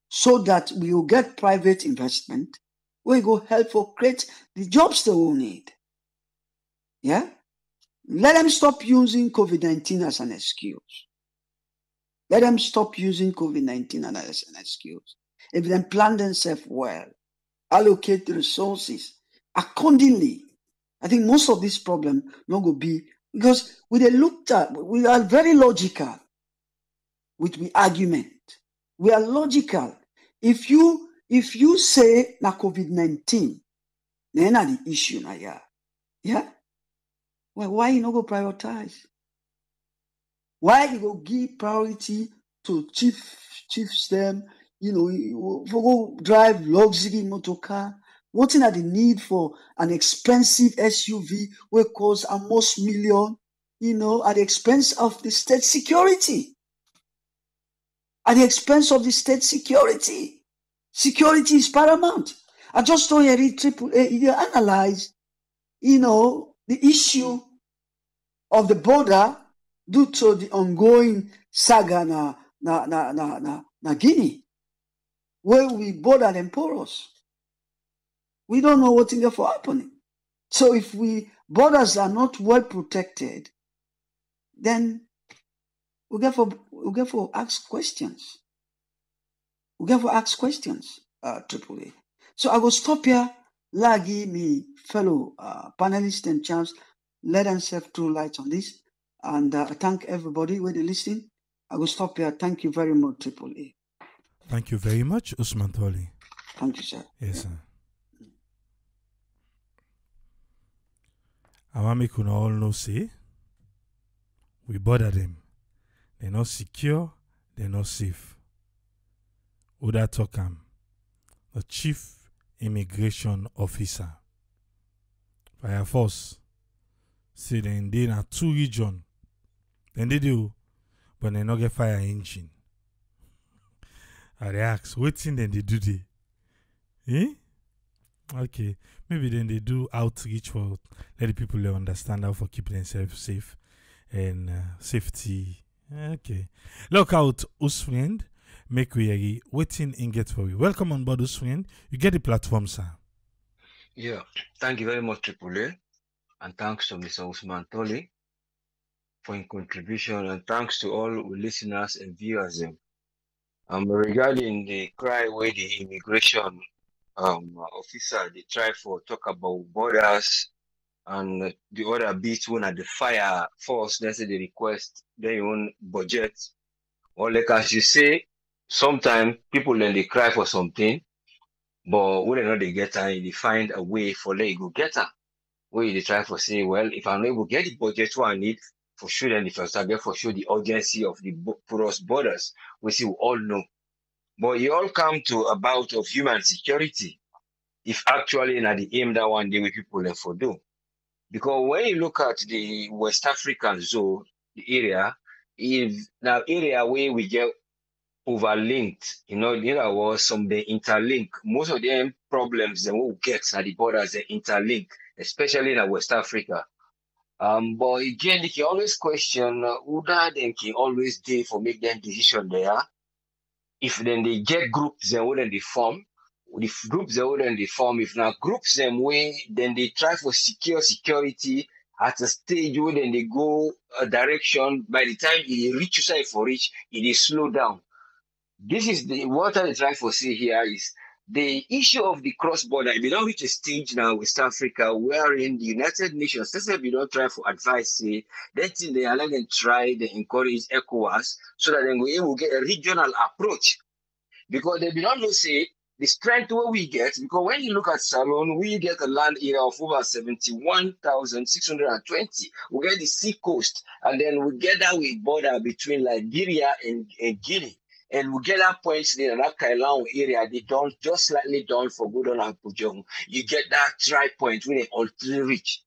so that we will get private investment where it will help for create the jobs that we need. Yeah? Let them stop using COVID-19 as an excuse. Let them stop using COVID-19 as an excuse. If they plan themselves well, allocate the resources accordingly, I think most of this problem not going to be, because we are very logical with the argument. We are logical. If you say na COVID-19, then na the issue na yeah. Well, why you not go prioritize? Why you go give priority to chiefs them? Go drive luxury motor car. What are the need for an expensive SUV will cost almost million, at the expense of the state security? At the expense of the state security. Security is paramount. I just told you AAA, you analyze, the issue of the border due to the ongoing saga na Guinea, where we border them porous. We don't know what's in there for happening. So if borders are not well protected, then we get for ask questions. AAA. So I will stop here. Lagi, me fellow panelists and chance, let themselves throw light on this. And I thank everybody where they listening. I will stop here. Thank you very much, AAA. Thank you very much, Usman Toli. Thank you, sir. Yes, sir. I want me to all know, say, we bother them. They're not secure, they're not safe. Oda Tokam, the Chief Immigration Officer. Fire Force, say they in 2 regions. Then they do, but they not get fire engine. I ask, what thing then they do they? Okay, maybe then they do outreach for let the people understand how for keeping themselves safe and safety. Okay, look out, Usfriend. Make we waiting and get for you. Welcome on board, Usfriend. You get the platform, sir. Yeah, thank you very much, AAA, and thanks to Mr. Usman Toli for his contribution, and thanks to all listeners and viewers. Regarding the cry where the immigration officer they try for talk about borders and the other bits when at the fire force, they say they request their own budget. Or like as you say, sometimes people then they cry for something, but when they know they get her, they find a way for let go get her. Where they try for say, well, if I'm able to get the budget what I need for sure, and the first target for sure the urgency of the porous borders, which we all know. But it all come to about of human security, if actually not the aim that one day we people have for do. Because when you look at the West African zone, the area, is now area where we get overlinked, there was some they interlink. Most of them problems they will get at the borders they interlink, especially in West Africa. But again, they can always question who that they can always do for make them decision there. If then they get groups, they wouldn't they form. If groups they wouldn't they form, if not groups them way, then they try for security at a stage where then they go a direction. By the time it reach side for reach, it is slow down. This is what I try for say here is the issue of the cross-border. We don't reach a stage now West Africa wherein the United Nations, let's say we don't try for advice, say, that thing they allow them try, they encourage ECOWAS so that then we will get a regional approach. Because they do not know, say, the strength where we get, because when you look at Salon, we get a land area of over 71,620. We get the sea coast, and then we get that with border between Liberia and Guinea. And we get that point in that Kailan area, they don't just slightly down for good on Pujong. You get that tri point when they all three reach.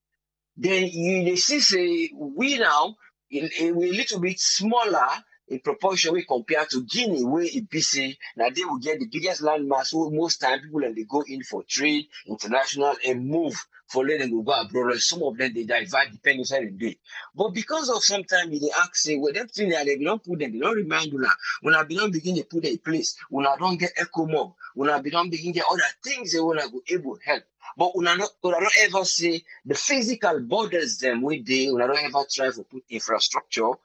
Then you see, say, we now, we're a little bit smaller in proportion we compare to Guinea, where it be say, now they will get the biggest landmass, where most time people and they go in for trade, international, and move for letting them go abroad. Some of them they divide depending on the day. But because of sometimes they ask say, well, them thing they don't put them, they don't remind you now. When I don't begin to put them in place, when I don't get echo mob, when I don't begin to get other things they want to go able to help. But when I don't ever say the physical borders them with they, when I don't ever try to put infrastructure.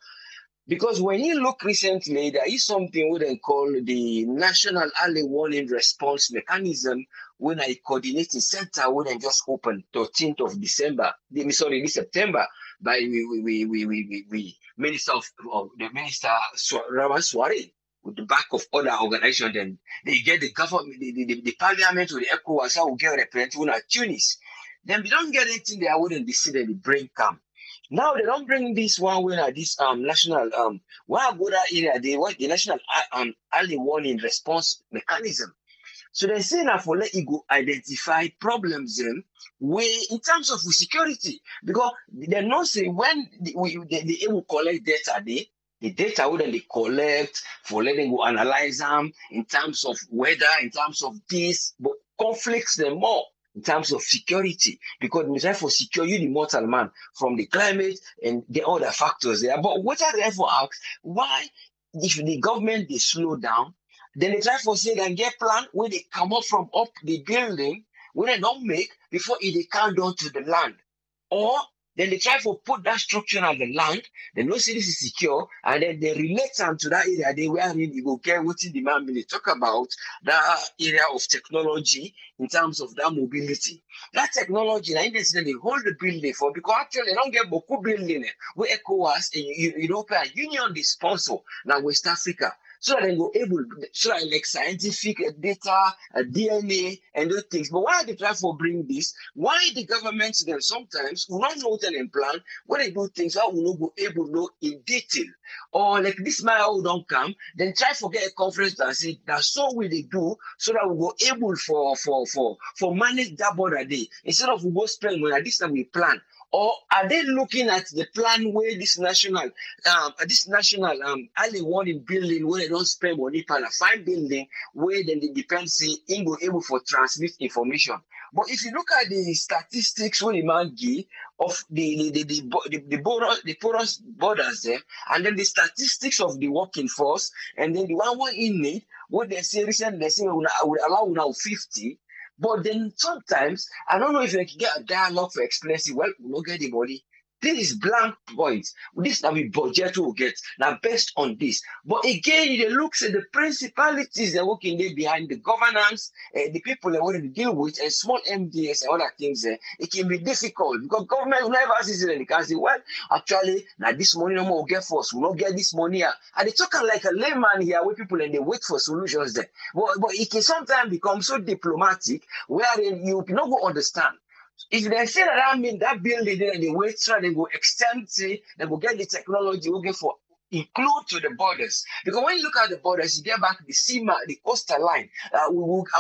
Because when you look recently, there is something we then call the National Early Warning Response Mechanism when a coordinating center when they just opened 13th of December, this September, by we Minister of the Minister Raman Soare with the back of other organizations. Then they get the government, the parliament with the ECOWAS will get represented at Tunis. Then we don't get anything there wouldn't be seen in the brain camp. Now they don't bring this one when this national where go that area they want the national early warning response mechanism. So they say now for let you go identify problems in way in terms of security because they not say when they will collect data the data wouldn't they collect for letting go analyze them in terms of weather, in terms of this, but conflicts them more. In terms of security, because we try for secure you the mortal man from the climate and the other factors there. But what I therefore ask, why if the government they slow down, then they try for say and get plan where they come up from up the building when they don't make before they come down to the land. Or then they try to put that structure on the land, they know say this is secure, and then they relate them to that area they where you go get what the man they talk about that area of technology in terms of that mobility. That technology, I think they hold the building for because actually they don't get Boku building where ECOWAS and European Union they sponsor now West Africa. So that they go able, so that like scientific data, DNA, and those things. But why they try to bring this? Why the governments then sometimes will not know them in plan when they do things how we not go able to know in detail. Or like this man who don't come, then try to get a conference and say that's so we they do so that we go able for manage that border day instead of we go spend money. This time we plan. Or are they looking at the plan where this national early warning building where they don't spend money on a fine building where then they depend say in go able for transmit information. But if you look at the statistics when the man give of the porous borders there, and then the statistics of the working force, and then the one in need, what they say recently they say I would allow now 50. But then sometimes, I don't know if I can get a dialogue for explaining, well, we don't get the money. This is blank points. This that we budget will get. Now, based on this. But again, it looks at the principalities that are working there behind the governance, the people that want to deal with, and small MDS and other things. It can be difficult because government will never see it and they can say, well, actually, now this money no more will get for us. We don't get this money here. And they talk like a layman here where people and they wait for solutions there. But it can sometimes become so diplomatic where you not go understand. If they say that mean that building then they wait so they go extend, say, they go get the technology looking for include to the borders. Because when you look at the borders, you get back the the coastal line.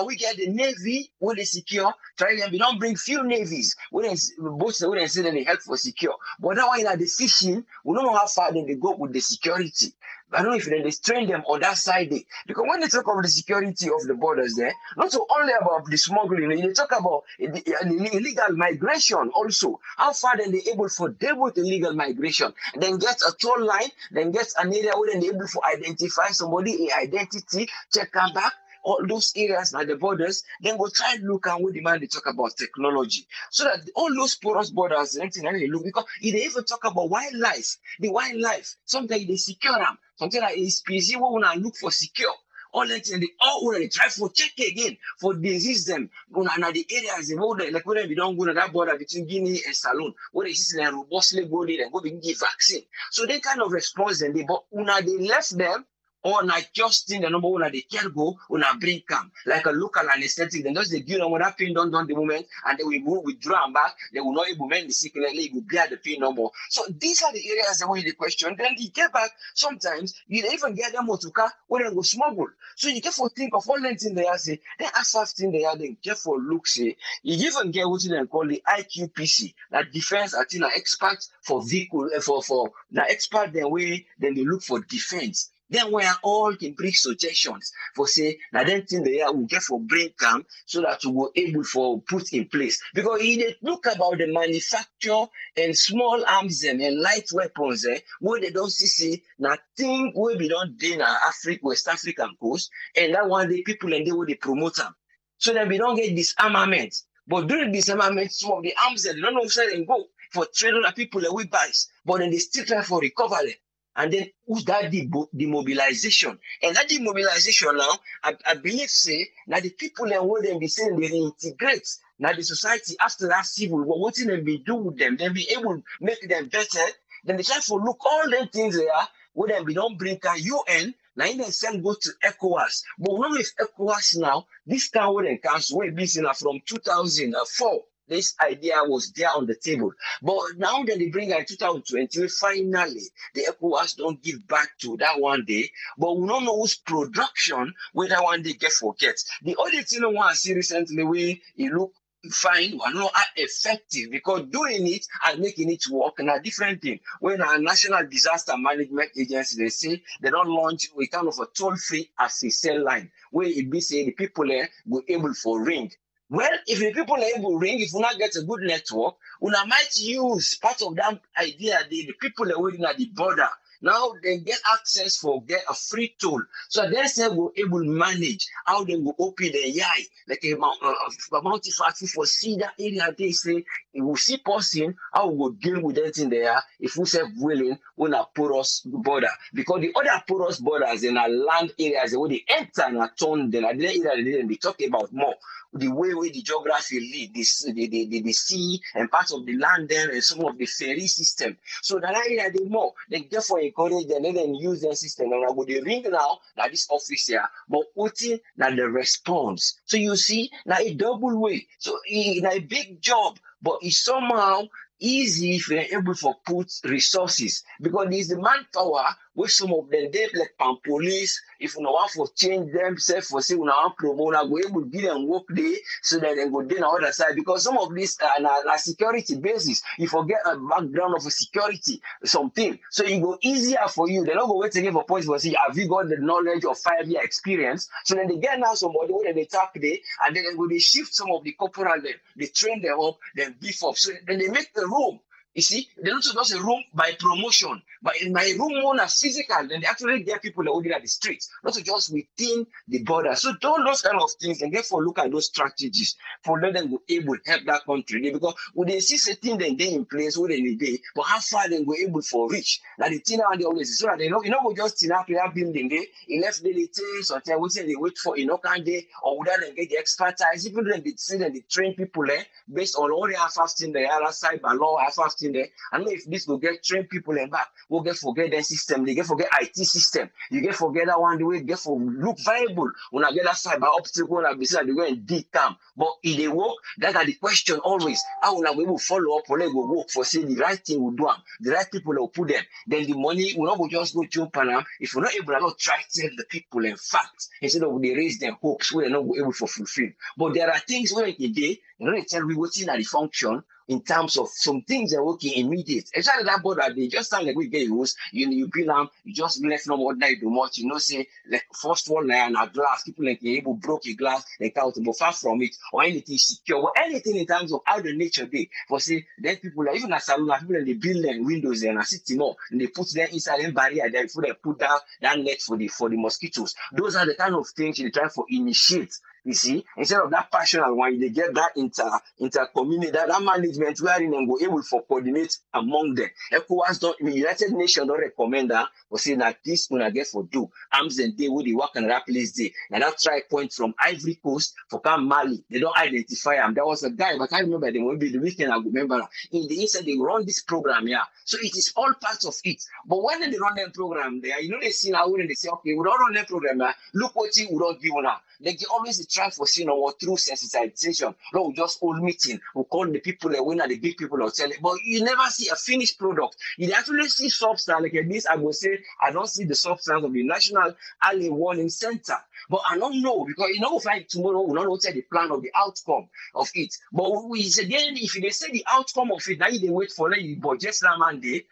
We get the Navy, where they secure, try them, we don't bring few navies, boats where they say that they help for secure. But that one, the fishing, we don't know how far they go with the security. I don't know if they train them on that side there. Because when they talk about the security of the borders there, not so only about the smuggling, they talk about the illegal migration also. How far then they're able for deal with illegal migration. Then get a toll line, then get an area where they're able to identify somebody, identity, check them back. All those areas at the borders, then we'll try and look and we demand they talk about technology. So that all those porous borders, they look, because if they even talk about wildlife, the wildlife, sometimes they secure them, sometimes like a species we want to look for secure. All that and they try for check again for disease them. Now the areas like when we don't go to that border between Guinea and Salone, where they see them robustly go there and go give vaccine. So they kind of response them, but they left them. Or not just in the number one they can go on a bring camp like a local anesthetic. Then just they give them what that pain done the moment and then we move withdraw them back. They will not able to the sickness, they will bear the pain no more. So these are the areas that we the question. Then they get back sometimes you even get them motoka when they go smuggle. So you careful think of all that thing they are say. Then as first thing they are then careful look say you even get what they call the IQPC, that defense I think experts for vehicle for the expert then way then they look for defense. Then we are all can bring suggestions for say now then thing they will get for brain camp so that we were able for put in place. Because they look about the manufacture and small arms and light weapons where they don't see nothing where we don't do in Africa, West African coast, and that one day people and they will promote them. So then we don't get disarmament. But during disarmament, some of the arms they don't know where they go for training people that we buy, but then they still try for recovery. And then who's that demobilization? And that demobilization now, I believe say that the people that want them be saying they reintegrate. Now the society after that civil war, what they be do with them, then be able to make them better. Then they try to look all them things there, where them be don't bring a UN. Now in themselves go to ECOWAS. But we know if ECOWAS now, this time when they council will be seen from 2004. This idea was there on the table. But now that they bring in 2020, finally, the ECOWAS don't give back to that one day. But we don't know whose production where that one day get forget. The other thing I want to see recently, where it look fine, but not effective, because doing it and making it work and a different thing. When our National Disaster Management Agency, they say they don't launch a kind of a toll-free cell line, where it be say the people there will able for ring. Well, if the people are able to ring, if we not get a good network, we might use part of that idea, the people are waiting at the border. Now they get access for get a free tool. So they say we're able to manage how they will open the yai, like a mountain factory for see that area. They say if we see person, how we will deal with that in there if we say willing on a porous border. Because the other porous borders in our land areas where they enter and a turn, then I didn't be talking about more. The way the geography lead, the sea and parts of the land there and some of the ferry system. So that area they more, they therefore encourage them, let them use their system. And I go the ring now, that this office here, but putting that the response. So you see, now a double way. So it's a big job, but it's somehow easy if you're able to put resources, because there's the manpower where some of them they like pan police. If you know want to change themselves for say we want promote, go able to give them work day so that they go down the other side. Because some of this are security basis. You forget a background of a security something, so it go easier for you. They don't go wait again for points for say have you got the knowledge of 5-year experience. So then they get now somebody where they tap there and then they shift some of the corporal them, they train them up, then beef up. So then they make the room. You see, they don't just a room by promotion, but in my room one as physical, then they actually get people that are at the streets, not just within the border. So those kind of things, and therefore look at those strategies for let them go able to help that country. Because when they see certain then they in place where they day, but how far they go able for reach. Now the thing they always so that they know, we just in a building day, in left daily things, or they wait for can day, or without them get the expertise, even when they see that they train people there based on all the half-fasting they are outside by law, half-fasting in there. I know if this will get train people and back, we'll get forget their system, they get forget IT system, you get forget that one the way get for look viable. When I get that fiber obstacle, when I be said they go and dig them. But if they work, that are the question always. How will I be able to follow up or they go work for say the right thing will do them, the right people will put them. Then the money will not go just go jump on them. If we're not able to not try to tell the people in fact, instead of they raise their hopes, we're not able to fulfill. But there are things where in day, they tell me what's in the function in terms of some things are working immediate. Exactly that board that they just stand like we get used, you build them, you just left no more than do much, say like first one and a glass, people like able broke a glass, they count but far from it, or anything secure, or anything in terms of how the nature be. For say then people like even as salon, people in the building windows and city more, and they put them inside a barrier there before they put down that net for the mosquitoes. Those are the kind of things they try for initiate. You see, instead of that passionate one, they get that inter-community, that management wherein they go able to coordinate among them. ECOWAS don't, United Nations don't recommend that, but say that this one I get for do. Arms and day where they work on that place day. And that try point from Ivory Coast for Mali. They don't identify him. There was a guy, but I can't remember them. Maybe the weekend I remember. In the inside they run this program, yeah. So it is all parts of it. But when they run them program there, they see now when they say, okay, we don't run them program there. Look what we don't give now. They always try for seeing our true sensitization. No, we just hold meeting. We call the people, the big people will tell it. But you never see a finished product. You actually see substance like this. I will say, I don't see the substance of the National Early Warning Center. But I don't know, because if like tomorrow, we don't know the plan of the outcome of it. But we say, then if they say the outcome of it, now they wait for the budget Monday,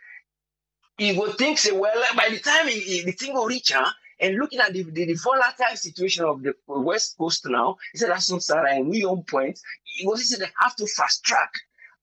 you will think, say, well, by the time the thing will reach, and looking at the volatile situation of the West Coast now, he said that's Sub-Sahara and we on point. He was said they have to fast track.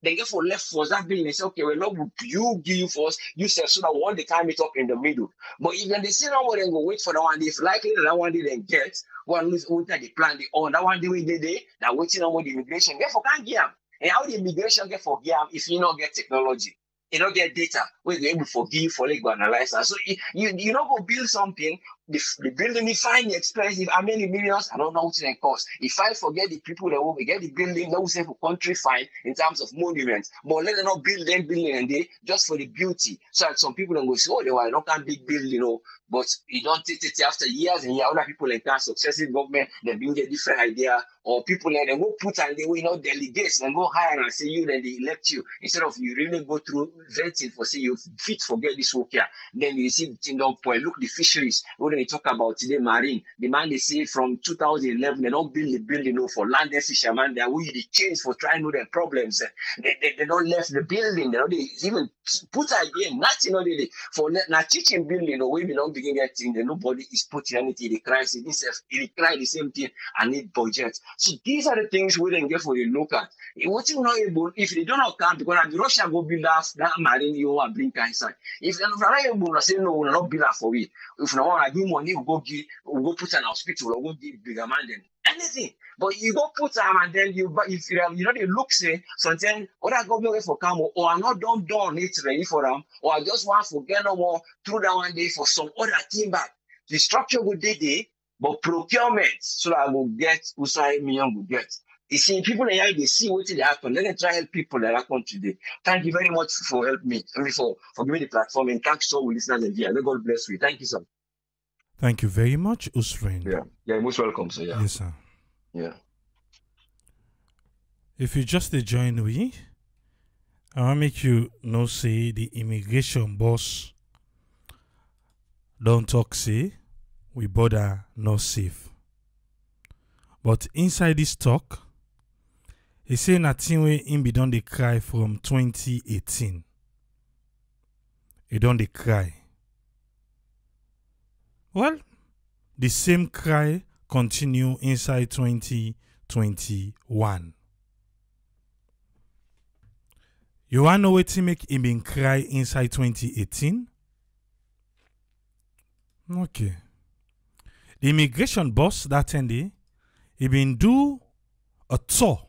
They get for left force that building. They say, okay, well, no, you give you first, you say so that one they can meet up in the middle. But if they say no more, then go wait for that one day. If likely that one day then get one lose winter they plan the on that one day that waiting on the immigration get for can't get them. And how the immigration get for them if you not get technology? You don't get data where you're able to forgive for legal analysis. So you don't go build something, the building is fine, expensive, how many millions? I don't know what it costs. If I forget the people that will get the building, they will say for country fine in terms of monuments. But let them not build them building and they just for the beauty. So that some people don't go say, oh, they were not can big build, but you don't take it after years and years, other people like that, successive government, they build a different idea, or people like they go put and they will delegates and go hire and say you, then they elect you. Instead of you really go through vetting for say you fit forget this work here. Then you see the thing don't point. Look the fisheries. When they talk about today marine, the man they say from 2011 they don't build the building for land and fishermen. They are really the change for trying to know their problems. They don't left the building. They even put again nothing for not teaching building or we don't begin getting that nobody is putting anything in the crisis. It cry the same thing and need budget. So these are the things we didn't get for the look at. What you not able, if they don't account, because Russia go build us that marine you want to bring inside. If they're not able to say no, we'll not build that for it. If no want to give money, we'll go put an hospital or go give bigger man then anything. But you go put them and then if they look say something other government for come or are not done it ready for them, or I just want to get no more through that one day for some other team back. The structure would day, but procurement so that I will get Usai Million will get. You see, people in here, they see what they happen. Let them try help people that happen today. Thank you very much for helping me, for giving me the platform, and thanks to all listeners and viewers. May God bless you. Thank you, sir. Thank you very much, Usfriend. Yeah, most welcome, sir. Yeah. Yes, sir. Yeah. If you just join we, I want to make you know, say, the immigration boss don't talk, say, we border not safe. But inside this talk, he say nothing way in be done they cry from 2018. He done they cry. Well, the same cry continue inside 2021. You want to know what to make him been cry inside 2018? Okay. The immigration boss that day, he been do a tour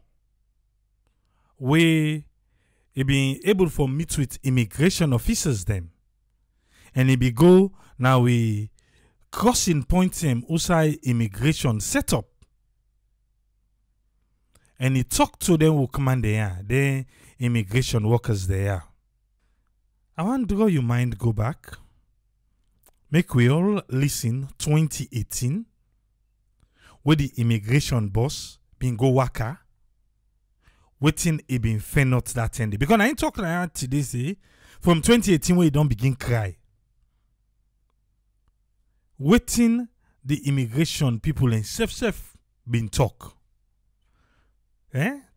where he been able to meet with immigration officers them. And he be go now we crossing point him outside immigration setup. And he talked to them who command there, the immigration workers there. I want to draw your mind go back. Make we all listen 2018, where the immigration boss been go waka, waiting he been fair not that end. Because I ain't talking like today, say, from 2018 where he don't begin cry. Waiting the immigration people and self been talk.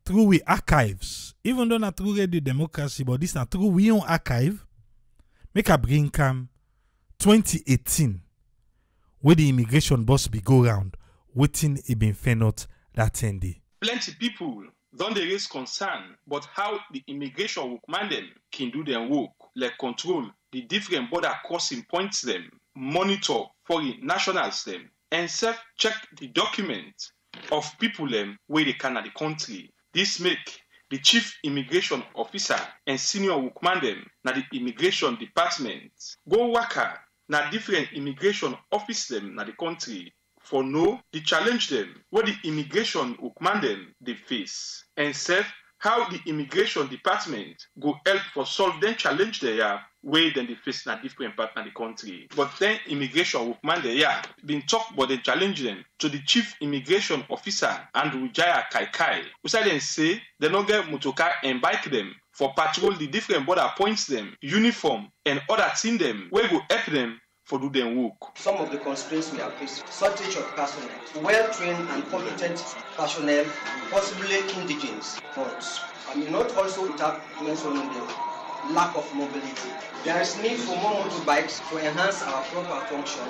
Through we archives. Even though not through radio democracy, but this not through we own archive. Make a bring come 2018 where the immigration boss be go round waiting he been fair not that end. Plenty people don't they raise concern but how the immigration workman them can do their work, like control the different border crossing points them, monitor foreign nationals them, and self-check the document of people them where they can at the country. This make the chief immigration officer and senior workman them na the immigration department go waka na different immigration office them na the country for know the challenge them what the immigration workman them they face and self how the immigration department go help for solve them challenge they are way then they face na different part of the country. But then immigration workman they are been talk about the challenge them to the chief immigration officer and Jaiah Kaikai. We say then say they don't get motocar and bike them for patrol the different border points them, uniform and other thing them where go help them for do their work. Some of the constraints we are facing, shortage of personnel, well-trained and competent personnel, possibly indigenous funds. I mean, not also without mentioning the lack of mobility. There is need for more motorbikes to enhance our proper function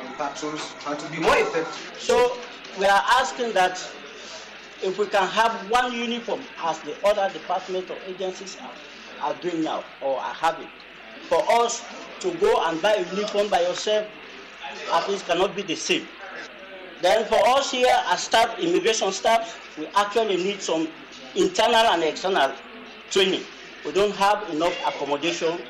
on patrols and to be more effective. So we are asking that if we can have one uniform as the other departments or agencies are doing now or are having, for us to go and buy a uniform by yourself at least cannot be the same. Then for us here as staff, immigration staff, we actually need some internal and external training. We don't have enough accommodation,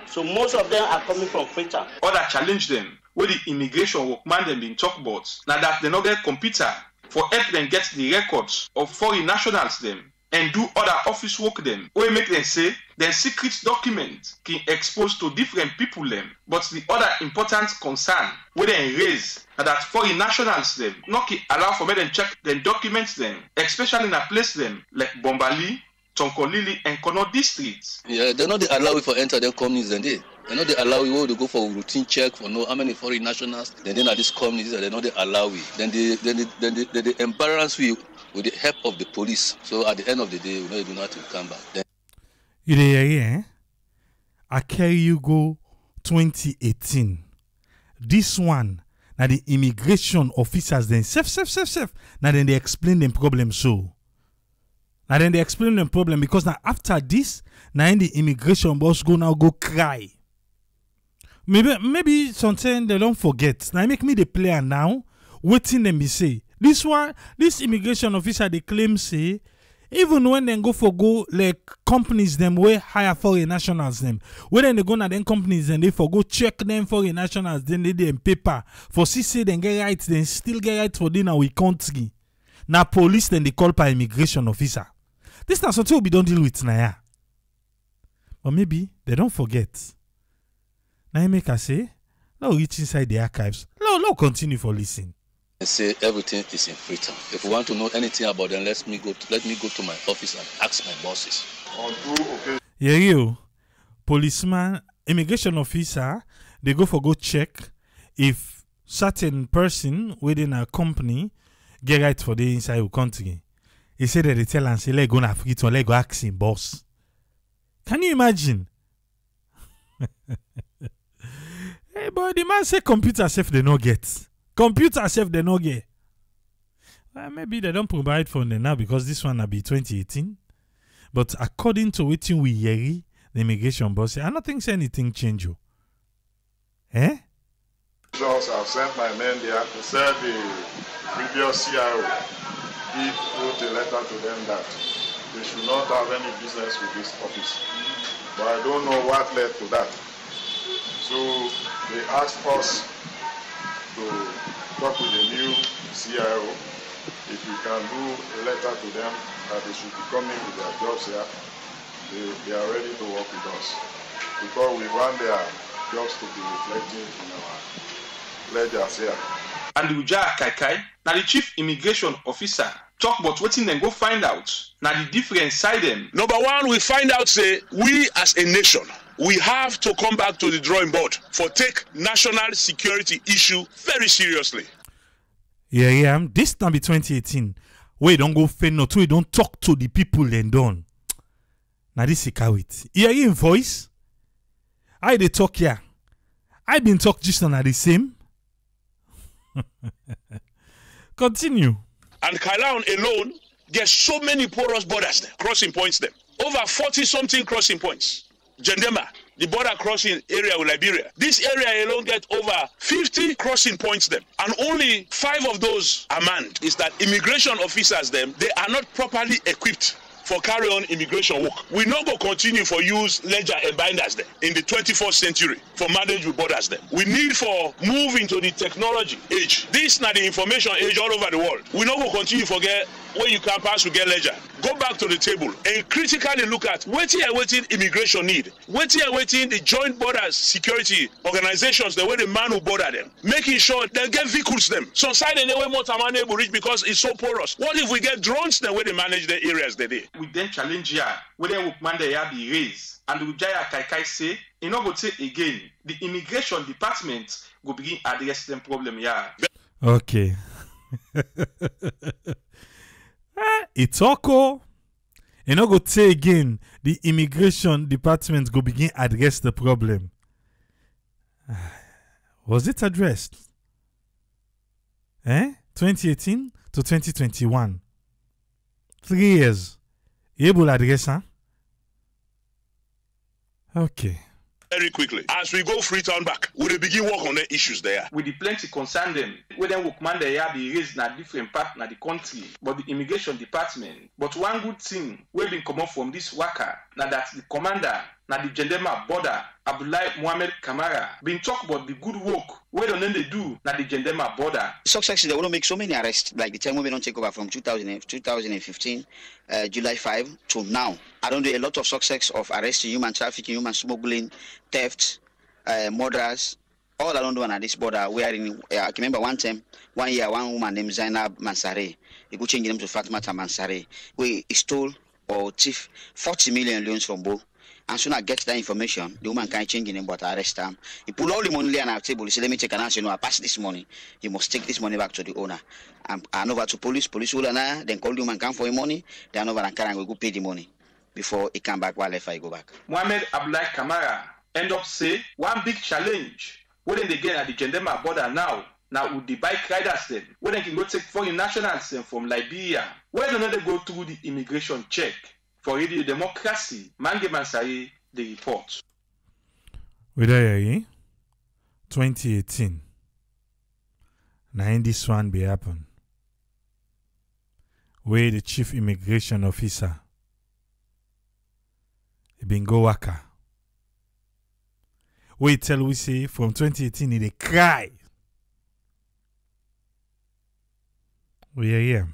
so most of them are coming from Freetown. Other challenge them, where the immigration workman them been talk about, now that they not get computer for help them get the records of foreign nationals them and do other office work them. We make them say their secret document can expose to different people them. But the other important concern where they raise that foreign nationals them not allow for me them check them documents them, especially in a place them like Bombali, Tonkolili and Kono districts. Yeah, they know they allow it for enter their companies and they know they allow you to go for routine check for know how many foreign nationals. Then at these companies they know they allow it. Then they embarrass you with the help of the police. So at the end of the day, we know you do not have to come back. Then You hear, I carry you go 2018. This one, now the immigration officers then self. Now then they explain the problem so. Now then they explain the problem because now after this, now in the immigration boss go cry. Maybe sometimes they don't forget. Now make me the player now, waiting them be say. This immigration officer they claim say, even when they go like companies them where hire foreign nationals them, when they go na them companies and they for go check them foreign nationals, then they them paper for say then get right, then still get right for dinner we country. Now police then they call by immigration officer. This is something we don't deal with now. But maybe they don't forget. Now make us say, now reach inside the archives. Now continue for listening. and say everything is in Freetown. If you want to know anything about them, let me go to my office and ask my bosses. Yeah, you policeman, immigration officer, they go check if certain person within a company get right for the inside the country. He said that they tell and say, let go na Freetown, let go ask him boss. Can you imagine? Hey, but the man say computer safe they no get. Computer safe they no get. Well, maybe they don't provide for them now because this one will be 2018. But according to what we hear, the immigration boss say, I don't think anything change you. Eh? I've sent my men there to serve the previous CIO. He wrote a letter to them that they should not have any business with this office. But I don't know what led to that. So they asked us to talk with the new CIO if we can do a letter to them that they should be coming with their jobs here. They are ready to work with us. because we want their jobs to be reflecting in our ledgers here. And the Jaiah Kaikai, now the chief immigration officer, talk about wetin dem go find out. Now the different side them. Number one, we find out say we as a nation, we have to come back to the drawing board for take national security issue very seriously. Yeah. This now be 2018. We don't go fail not we don't talk to the people then done. Now this is how it. Yeah, in voice. I they talk here. I been talk just on the same. Continue. And Kailaon alone gets so many porous borders there, crossing points there. Over 40 something crossing points. Jendema, the border crossing area with Liberia. This area alone gets over 50 crossing points there. And only 5 of those are manned. Is that immigration officers them, they are not properly equipped for carry on immigration work. We not go continue for use ledger and binders there in the 21st century for manage with borders there. We need for move into the technology age. This not the information age all over the world. We not go continue forget where you can pass to get ledger. Go back to the table and critically look at what immigration need. What the joint borders security organizations, the way the man who border them, making sure they get vehicles them. Some side and the way more time able reach because it's so porous. What if we get drones the way they manage the areas they did? We then challenge here whether Wookman they have be raised. And the Jaiah Kaikai say, you know go say again, the immigration department go begin address them problem here. Okay. It's okay. You know go say again, the immigration department go begin address the problem. Was it addressed? 2018 to 2021. 3 years. You able to address, huh? Okay. Very quickly, as we go Freetown back, we will begin work on the issues there. With the plenty concern them, whether Wookman they have be raised in a different part in the country, but the immigration department. But one good thing we been come up from this worker, now that the commander, now the Jendema border, Abdullahi Mohamed Kamara, been talk about the good work where they do now the Jendema border. Success is they want to make so many arrests, like the time when we don't take over from 2015, July 5 to now. I don't do a lot of success of arresting human trafficking, human smuggling, theft, murders. All I don't do on this border. We are in. I can remember one year, one woman named Zainab Mansare. He could change them to Fatimata Mansare. We stole or thief 40 million loans from Bo. And soon I get that information, the woman can't change him, but I arrest him. He put all the money on our table. He said, let me take an answer. I pass this money. You must take this money back to the owner. And over to police will then call the woman, come for your money. Then over and carry go pay the money before he come back while if I go back. Mohamed Abdullahi Kamara end up say one big challenge. What they get at the Jendema border now with the bike riders then, where they can go take foreign nationals from Liberia, where they go through the immigration check. For Radio Democracy, Mange Mansari, the report. With 2018. Now in this one be happen. Where the chief immigration officer been go waka. Where tell we say from 2018 he dey cry. We are here.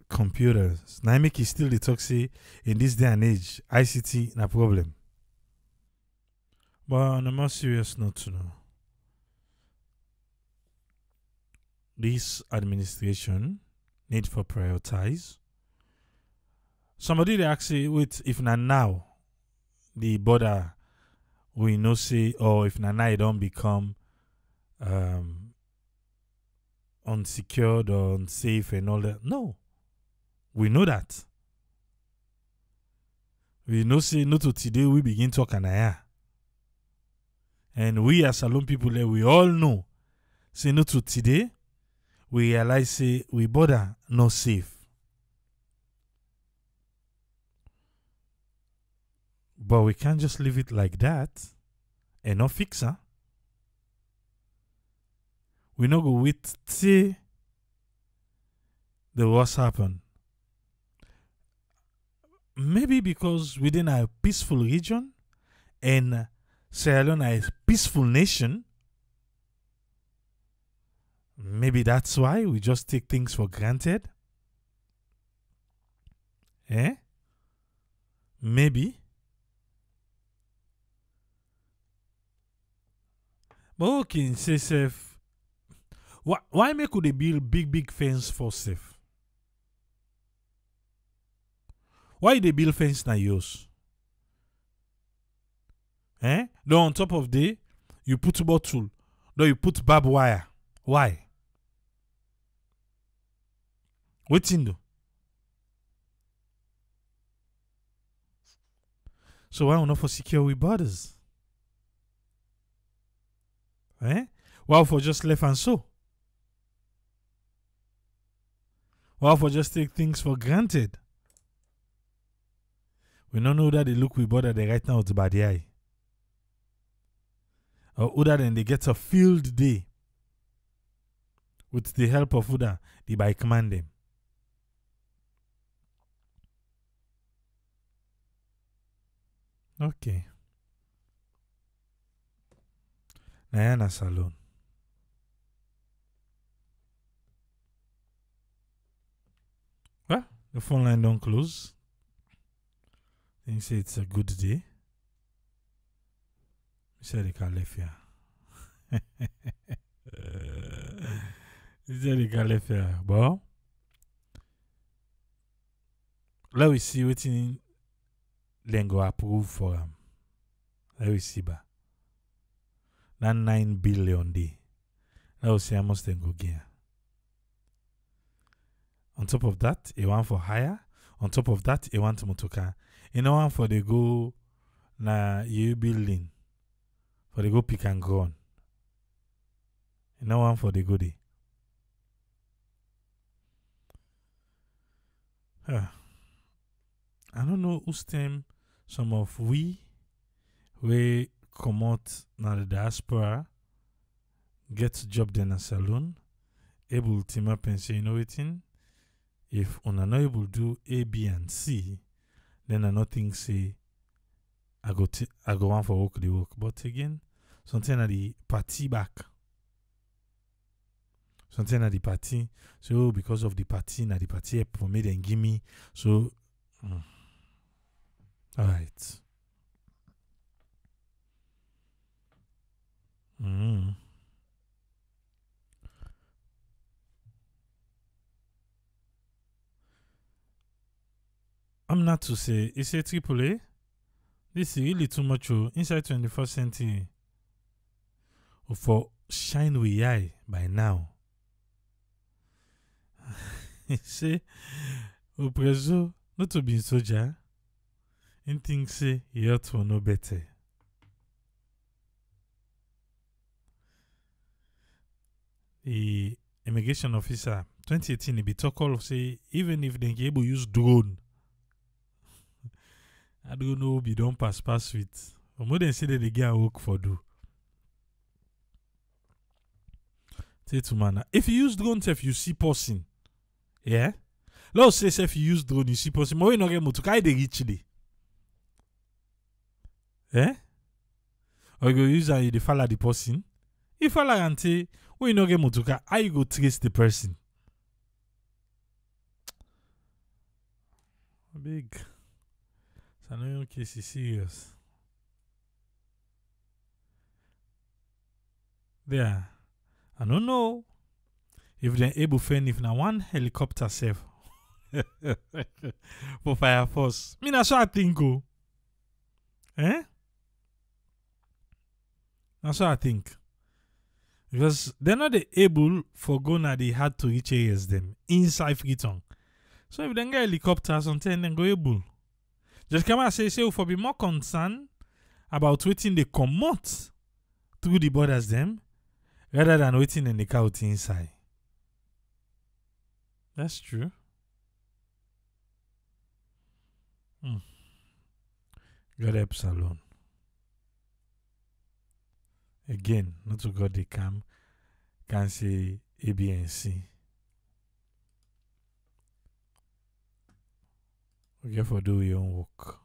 Computers. Now make it still the talk say in this day and age, ICT na problem. But on a more serious note, this administration need for prioritize. Somebody they actually wait if na now the border we know say or if na now it don't become unsecured or unsafe and all that. No. We know that. We know say no to today we begin talking here. And we as Salon people we all know say no to today we realize say we border not safe. But we can't just leave it like that and not fix her. We not go wait till the worst happen. Maybe because within a peaceful region and Sierra Leone is a peaceful nation, maybe that's why we just take things for granted. Maybe. But okay, say safe. Why make they build big fence for safe? Why they build fence na yours? Then on top of the, you put bottle. Then you put barbed wire. Why? What's in do? So why not for secure with borders? Why for just left and so? Why for just take things for granted? We don't know that they look with border they right now it's by the eye. Or other than they get a field day with the help of other, they by command them. Okay. Nayana Salon. Well, the phone line don't close. They say it's a good day. He said he can leave here. He said he can leave here. But let we see what in then go approve for him. Let we see ba. That 9 billion day. Let we see how much then go gain. On top of that, he want for hire. On top of that, he want motoka. You know one for the go na you building. For the go pick and go on. You know one for the go day. I don't know whose time some of we come out na the diaspora get job in a salon, able team up and say, you know what? If una not able do A, B, and C, then I not think say I go on for work the work. But again, something at the party back. Something at the party. So because of the party, na the party for me then give me. So alright. I'm not to say, it's a AAA. This is really too much inside 21st century. For shine we eye by now. Say, Oprezo, not to be soldier. In things say, he ought to know better. The immigration officer, 2018, he be talk all of say, even if they able to use drone. I don't know if you don't pass with. Or more than say that they get a work for do. Say to man, if you use drone, if you see person, yeah? Let's say if you use drone, you see person, but we not get motor, how they reach it? Eh? Or you go use and you follow the person. If follow and say, we not get motor, how you go trace the person? Big. So no case is serious. There. I don't know if they're able to find if now one helicopter safe for Fire Force. Me that's what I think. Eh? That's what I think. Because they're not able for going they had to reach areas them inside Freetown. So if they get helicopter something then go able. Just come and say for be more concerned about waiting they come out through the borders them rather than waiting in the couch inside. That's true. God help Salon. Again, not to God they can say A, B, and C. Okay, for do your own work.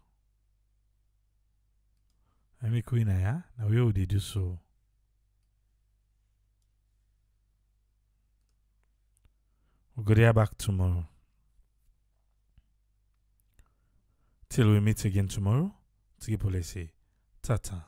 I make queen now we will do so. We'll go there back tomorrow. Till we meet again tomorrow. Say, Tata.